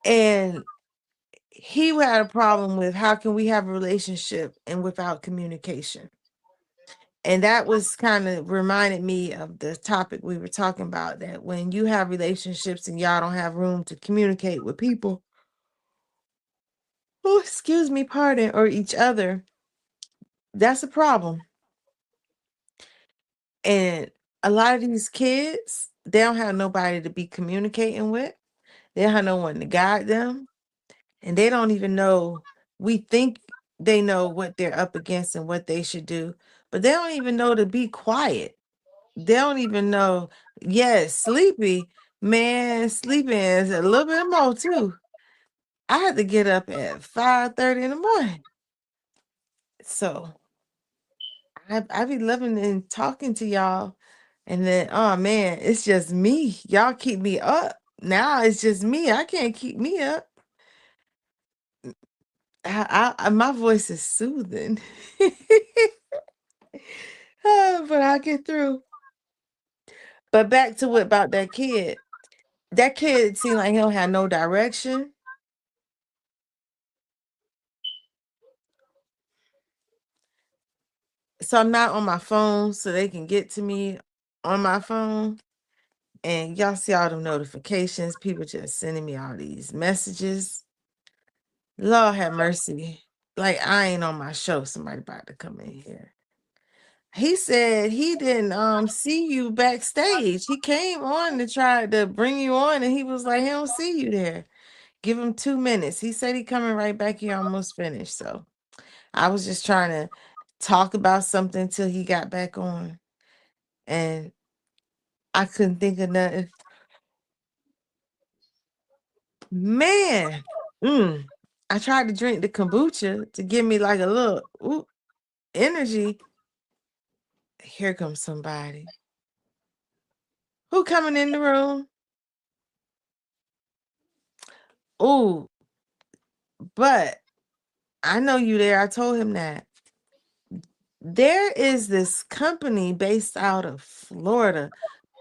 And he had a problem with, how can we have a relationship and without communication? And that was kind of reminded me of the topic we were talking about, that when you have relationships and y'all don't have room to communicate with people, or each other, that's a problem. And a lot of these kids, they don't have nobody to be communicating with. They don't have no one to guide them. And they don't even know, we think they know what they're up against and what they should do, but they don't even know to be quiet. They don't even know. Yes, sleepy. Man, sleeping is a little bit more too. I had to get up at 5:30 in the morning. So I be loving and talking to y'all. And then, oh man, it's just me. Y'all keep me up. Now it's just me. I can't keep me up. my voice is soothing. But I'll get through. But back to what about that kid? That kid seemed like he don't have no direction. So I'm not on my phone so they can get to me on my phone. And y'all see all the notifications, people just sending me all these messages. Lord have mercy. Like I ain't on my show. Somebody about to come in here. He said he didn't see you backstage. He came on to try to bring you on, and he was like, he don't see you there. Give him 2 minutes. He said he coming right back. He almost finished. So I was just trying to talk about something till he got back on. And I couldn't think of nothing. Man, I tried to drink the kombucha to give me like a little energy. Here comes somebody. Who coming in the room? Oh, but I know you there. I told him that. There is this company based out of Florida.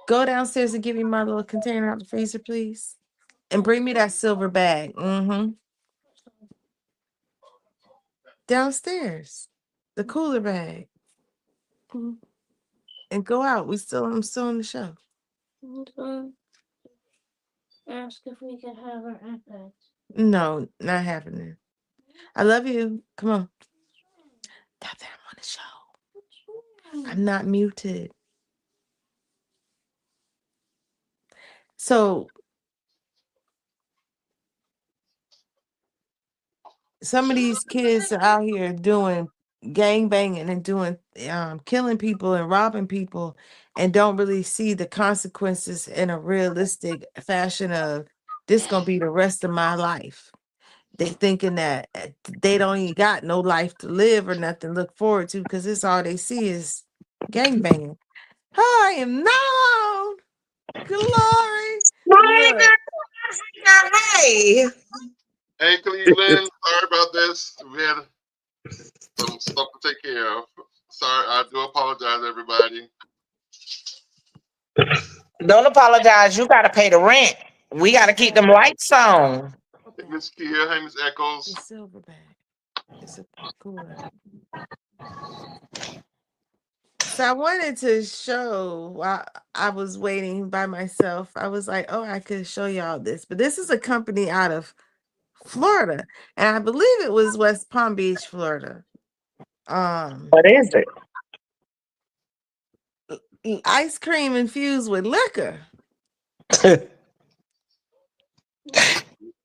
Go downstairs and give me my little container out the freezer, please. And bring me that silver bag. Downstairs. The cooler bag. And go out. I'm still on the show. Ask if we could have our iPads. No, not happening. I love you. Come on. Tap that I'm on the show. I'm not muted. So some of these kids are out here doing gang banging and doing killing people and robbing people and don't really see the consequences in a realistic fashion of this gonna be the rest of my life. They thinking that they don't even got no life to live or nothing to look forward to because it's all they see is gang banging. I am known. Glory. Look. Hey, Cleveland, sorry about this. We had some stuff to take care of. Sorry, I do apologize, everybody. Don't apologize. You got to pay the rent. We got to keep them lights on. Hey, Miss Kia, hey, Miss Echoes. The silver bag. It's a cooler. So I wanted to show while I was waiting by myself. I was like, oh, I could show y'all this. But this is a company out of Florida. And I believe it was West Palm Beach, Florida. What is it? Ice cream infused with liquor.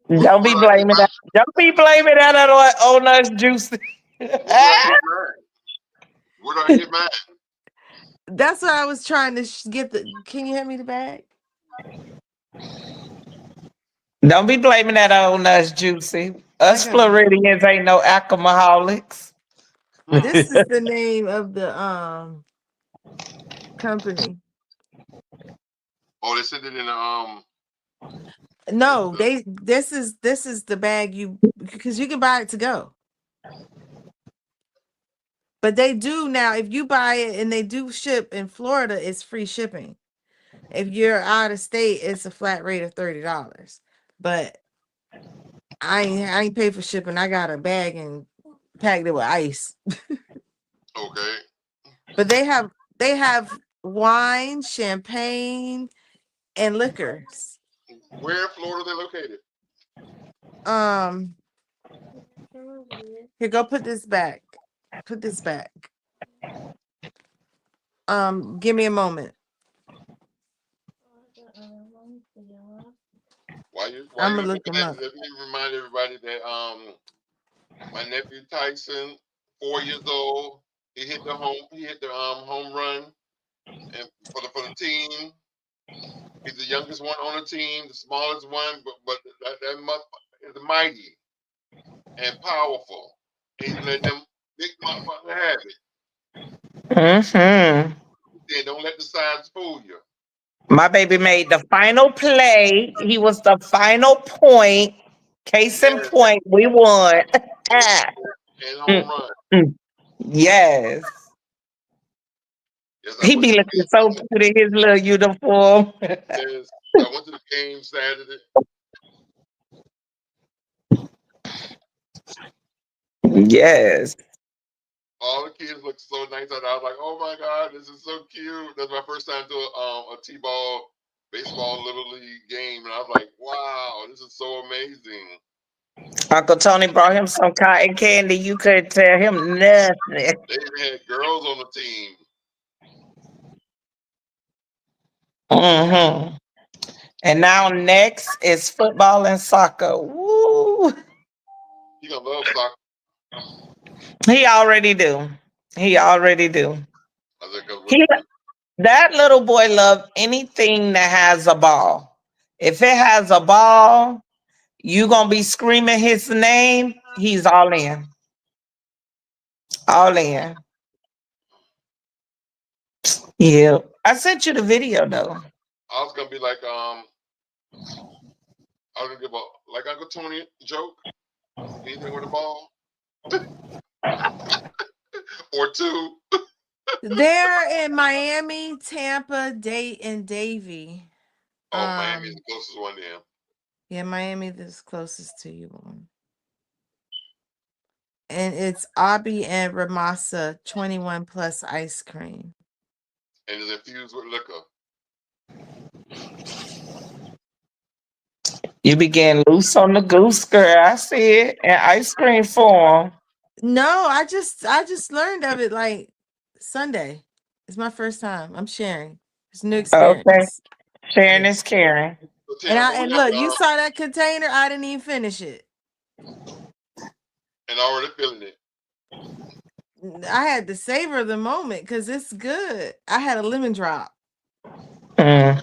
Don't be blaming that. Don't be blaming that on us, Juicy. Where do I get mad? That's what I was trying to get the. Can you hand me the bag? Don't be blaming that on us, Juicy. Us Floridians ain't no alcoholics. This is the name of the company. Oh, they sent it in the No, this is the bag because you can buy it to go. But they do now, if you buy it and they do ship in Florida, it's free shipping. If you're out of state, it's a flat rate of $30. But I ain't paid for shipping. I got a bag and packed it with ice. Okay. But they have wine, champagne, and liquors. Where in Florida are they located? Here, go put this back. Put this back. Give me a moment. I'm gonna look them up. Let me remind everybody that my nephew Tyson, 4 years old, he hit the home run and for the team. He's the youngest one on the team, the smallest one, but that is mighty and powerful. He's letting them big motherfucker have it. And don't let the signs fool you. My baby made the final play. He was the final point. Case in point, we won. and home run. Yes. Yes, I He went be to the looking so game. cute in his little uniform. Yes, I went to the game Saturday. Yes. All the kids looked so nice. And I was like, "Oh my God, this is so cute!" That's my first time to a t-ball, baseball, little league game, and I was like, "Wow, this is so amazing." Uncle Tony brought him some cotton candy. You couldn't tell him nothing. They even had girls on the team. Mm-hmm. And now next is football and soccer. Woo! He gonna love soccer. He already do. He already do. I said, "Cause He, that little boy love anything that has a ball. If it has a ball, you gonna be screaming his name. He's all in. All in. Yeah. I sent you the video though. I was gonna be like, I was gonna give a like Uncle Tony joke. Anything with a ball, or two. They're in Miami, Tampa, and Davie. Oh, Miami's the closest one to him. Yeah, Miami is closest to you. And it's Abi and Ramasa 21 plus ice cream. And it's infused with liquor. You be getting loose on the goose, girl. I see it in ice cream form. No, I just learned of it like Sunday. It's my first time. I'm sharing. It's a new experience. Okay. Sharing is caring. And look, you saw that container. I didn't even finish it. And already feeling it. I had to savor the moment because it's good. I had a lemon drop. I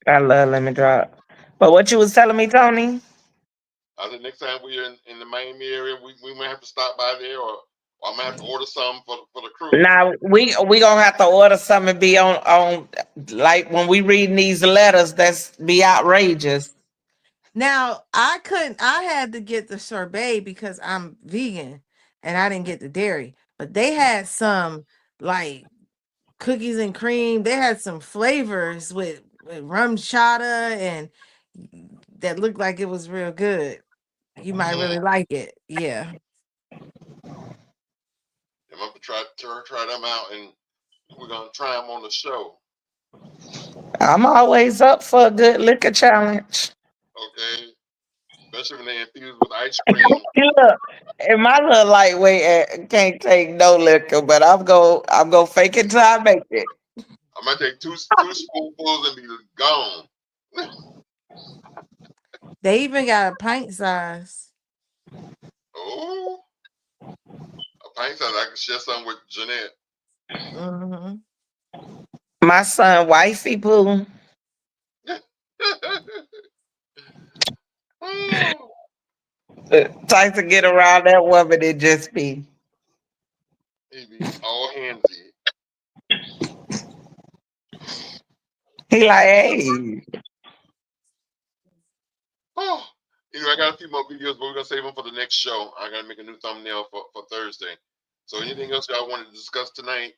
love lemon drop. But what you was telling me, Tony? I said next time we're in the Miami area, we might have to stop by there, or I might have to order some for the crew. Now we gonna have to order something and be on like when we reading these letters that's be outrageous. Now I had to get the sorbet because I'm vegan and I didn't get the dairy, but they had some like cookies and cream. They had some flavors with rum chata and that looked like it was real good. You might really like it. Yeah. I'm gonna try them out, and we're gonna try them on the show. I'm always up for a good liquor challenge. Okay, especially when they infused with ice cream. Look, and my little lightweight can't take no liquor, but I'm go fake it till I make it. I might take two spoonfuls and be gone. They even got a pint size. Oh, a pint size. I can share some with Jeanette. Mm-hmm. My son, wifey poo. Tries to get around that woman and just be. He be all handsy. He like, hey. Oh, anyway, I got a few more videos, but we're gonna save them for the next show. I gotta make a new thumbnail for Thursday. So, anything else y'all wanted to discuss tonight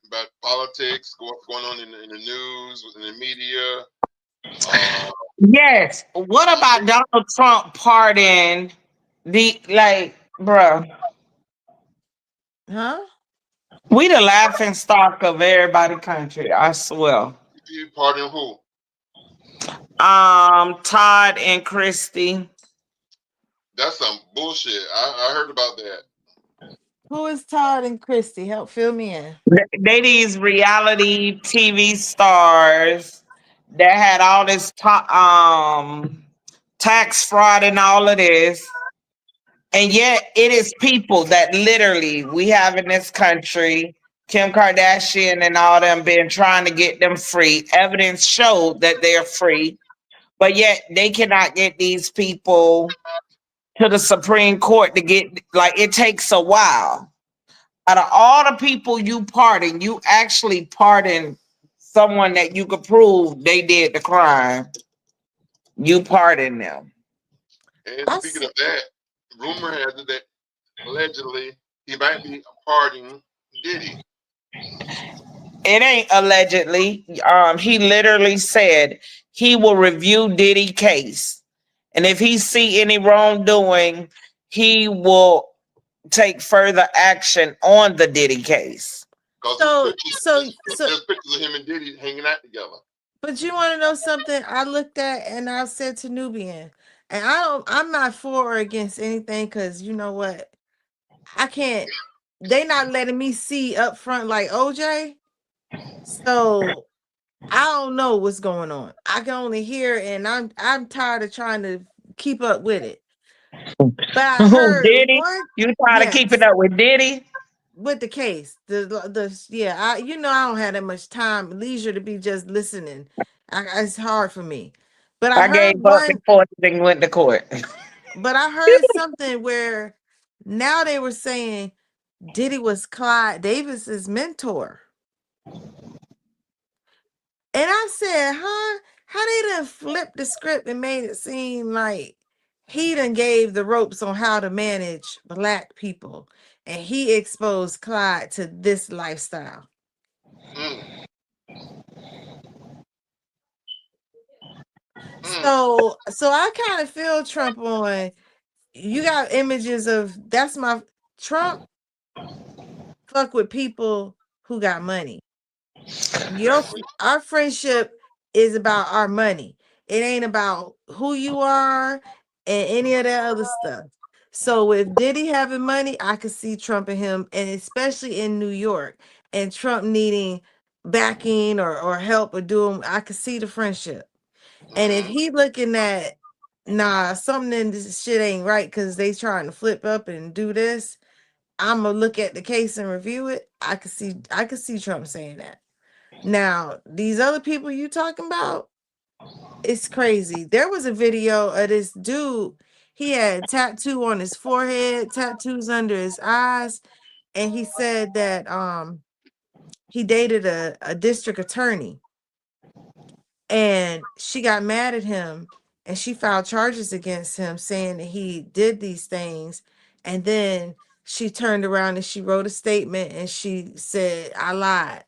about politics, what's going on in the news, in the media? Yes. What about Donald Trump pardoning bruh? Huh? We the laughing stock of everybody country, I swear. You pardon who? Todd and Christy. That's some bullshit. I heard about that. Who is Todd and Christy? Help fill me in. They these reality TV stars that had all this tax fraud and all of this. And yet it is people that literally we have in this country, Kim Kardashian and all them been trying to get them free. Evidence showed that they're free, but yet they cannot get these people to the Supreme Court to get, like, it takes a while. Out of all the people you pardon, you actually pardon someone that you could prove they did the crime. You pardon them. And speaking of that, rumor has it that allegedly he might be pardoning Diddy. It ain't allegedly. He literally said he will review Diddy case, and if he see any wrongdoing, he will take further action on the Diddy case. So There's pictures of him and Diddy hanging out together. But you want to know something? I looked at and I said to Nubian, and I'm not for or against anything, because you know what? I can't, they not letting me see up front like OJ. So I don't know what's going on. I can only hear, and I'm tired of trying to keep up with it. But I heard Diddy? You trying to keep it up with Diddy? With the case, I don't have that much time, leisure to be just listening. It's hard for me. But I heard gave up before the thing went to court. But I heard something where now they were saying Diddy was Clyde Davis's mentor. And I said, huh? How they done flipped the script and made it seem like he done gave the ropes on how to manage Black people, and he exposed Clyde to this lifestyle. So I kind of feel Trump on. You got images of Trump fuck with people who got money. Our friendship is about our money. It ain't about who you are and any of that other stuff. So with Diddy having money, I could see Trump and him, and especially in New York, and Trump needing backing or help or doing, I could see the friendship. And if he looking at, something in this shit ain't right because they trying to flip up and do this, I'm gonna look at the case and review it. I could see Trump saying that. Now, these other people you talking about, it's crazy. There was a video of this dude. He had tattoo on his forehead, tattoos under his eyes, and he said that he dated a district attorney, and she got mad at him, and she filed charges against him saying that he did these things. And then she turned around and she wrote a statement and she said, I lied.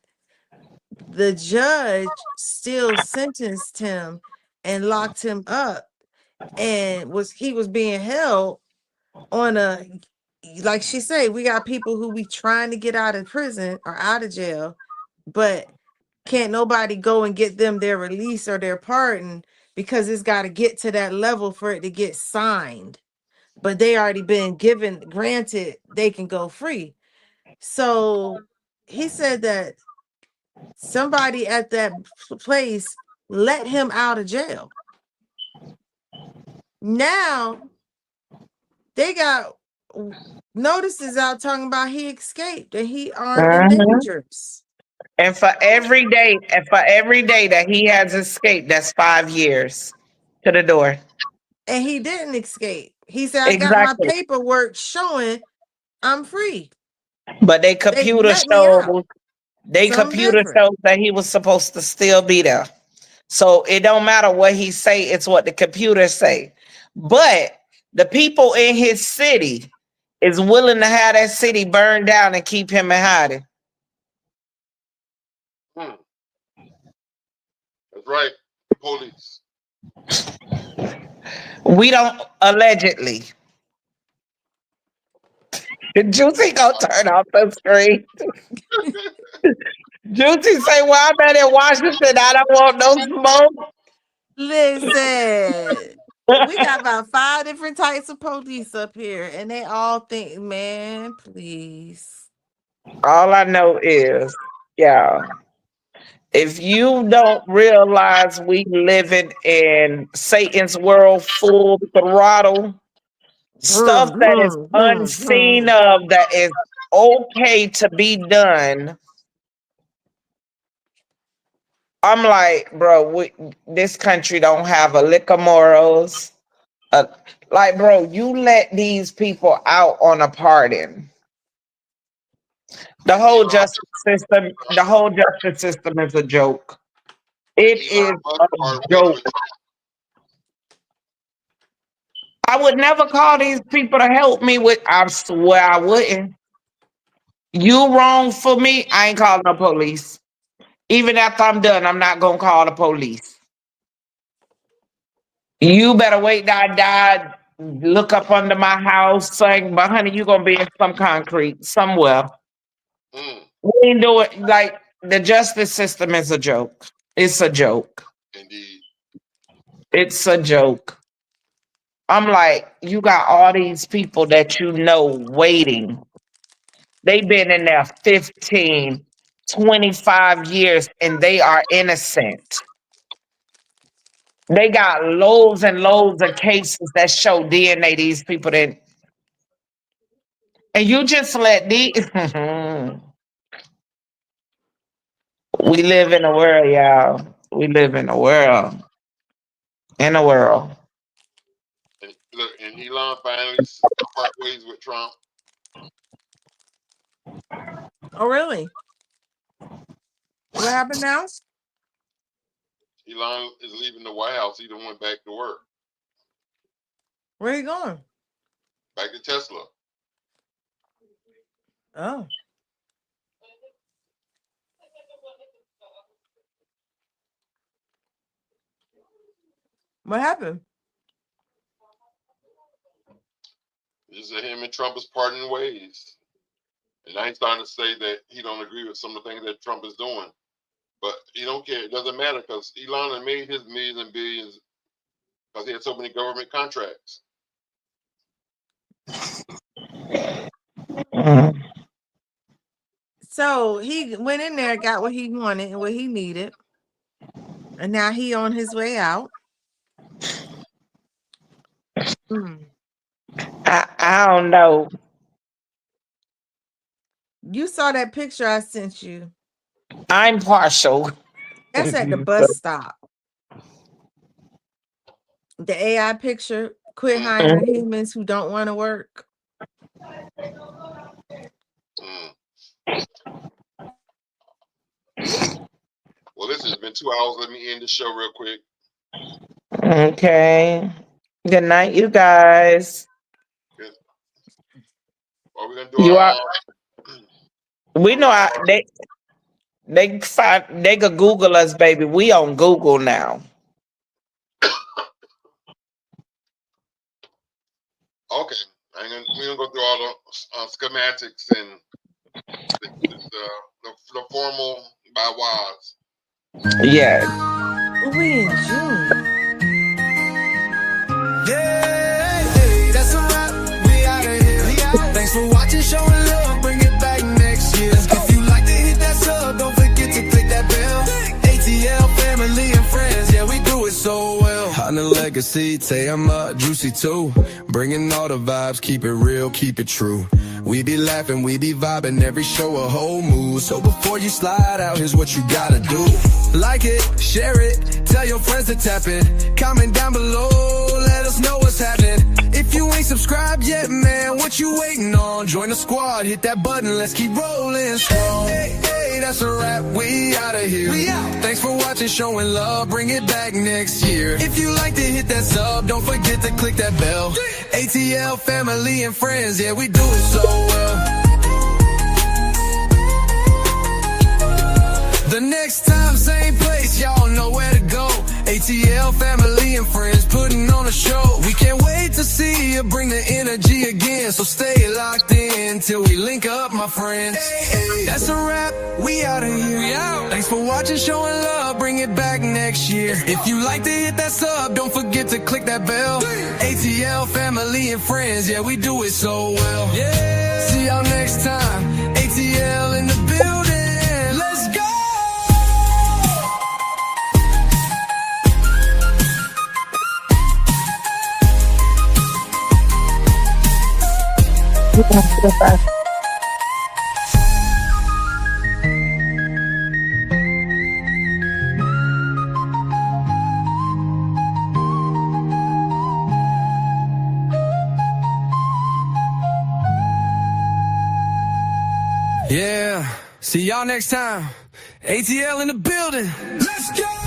The judge still sentenced him and locked him up, and he was being held on a, like she said, we got people who be trying to get out of prison or out of jail, but can't nobody go and get them their release or their pardon because it's got to get to that level for it to get signed. But they already been granted they can go free. So he said that somebody at that place let him out of jail. Now they got notices out talking about he escaped and he armed and dangerous. And for every day that he has escaped, that's 5 years to the door. And he didn't escape. He said, I got my paperwork showing I'm free. But they computer shows that he was supposed to still be there. So it don't matter what he say, it's what the computers say. But the people in his city is willing to have that city burned down and keep him in hiding. That's right. Police. We don't allegedly. Juicy gonna turn off the screen. Juicy say, well, I'm at in Washington. I don't want no smoke. Listen, we got about 5 different types of police up here, and they all think, man, please. All I know is, if you don't realize we living in Satan's world full throttle, stuff that is unseen of that is okay to be done. I'm like, bro, this country don't have a lick of morals. Like, bro, you let these people out on a pardon. The whole justice system is a joke. It is a joke. I would never call these people to help me with. I swear I wouldn't. You wrong for me, I ain't calling the police. Even after I'm done, I'm not gonna call the police. You better wait till I die. Look up under my house, saying, but honey, you gonna be in some concrete somewhere. We ain't doing like the justice system is a joke. It's a joke. Indeed. It's a joke. I'm like, you got all these people that you know waiting. They've been in there 15, 25 years and they are innocent. They got loads and loads of cases that show DNA these people didn't. And you just let these. We live in a world, y'all. We live in a world. In a world. And look, and Elon finally part ways with Trump. Oh, really? What happened now? Elon is leaving the White House. He done went back to work. Where you going? Back to Tesla. Oh. What happened? Just that him and Trump is parting ways. And I ain't starting to say that he don't agree with some of the things that Trump is doing. But he don't care. It doesn't matter because Elon had made his millions and billions because he had so many government contracts. So he went in there, got what he wanted and what he needed. And now he on his way out. I don't know. You saw that picture I sent you. I'm partial. That's at the bus stop. The AI picture, quit hiring humans who don't want to work. Well, this has been 2 hours. Let me end the show real quick. Okay. Good night, you guys. Good. Are we gonna do we know they could Google us, baby. We on Google now. Okay, we're gonna go through all the schematics and the formal by WAS. Yeah. We in June. Yeah, that's a wrap. We out of here. Thanks for watching, showing love. Bring it back next year. If you like to hit that sub, don't forget to click that bell. ATL family and friends, yeah, we do it so well. On the legacy, say I'm juicy too. Bringing all the vibes, keep it real, keep it true. We be laughing, we be vibing, every show a whole mood. So before you slide out, here's what you gotta do. Like it, share it, tell your friends to tap it. Comment down below, let us know what's happening. If you ain't subscribed yet, man, what you waiting on? Join the squad, hit that button, let's keep rolling strong. Hey, that's a wrap, we outta here. Thanks for watching, showing love, bring it back next year. If you like to hit that sub, don't forget to click that bell. ATL family and friends, yeah, we do it so well. The next time, same place, y'all know where to go. ATL family and friends putting on a show. We can't wait to see you bring the energy again. So stay locked in till we link up, my friends. Hey, that's a wrap, we outta here. Thanks for watching, showing love, bring it back next year. If you like to hit that sub, don't forget to click that bell. ATL family and friends, yeah, we do it so well. Yeah. See y'all next time. ATL in the building. Let's go. Yeah, see y'all next time. ATL in the building. Let's go.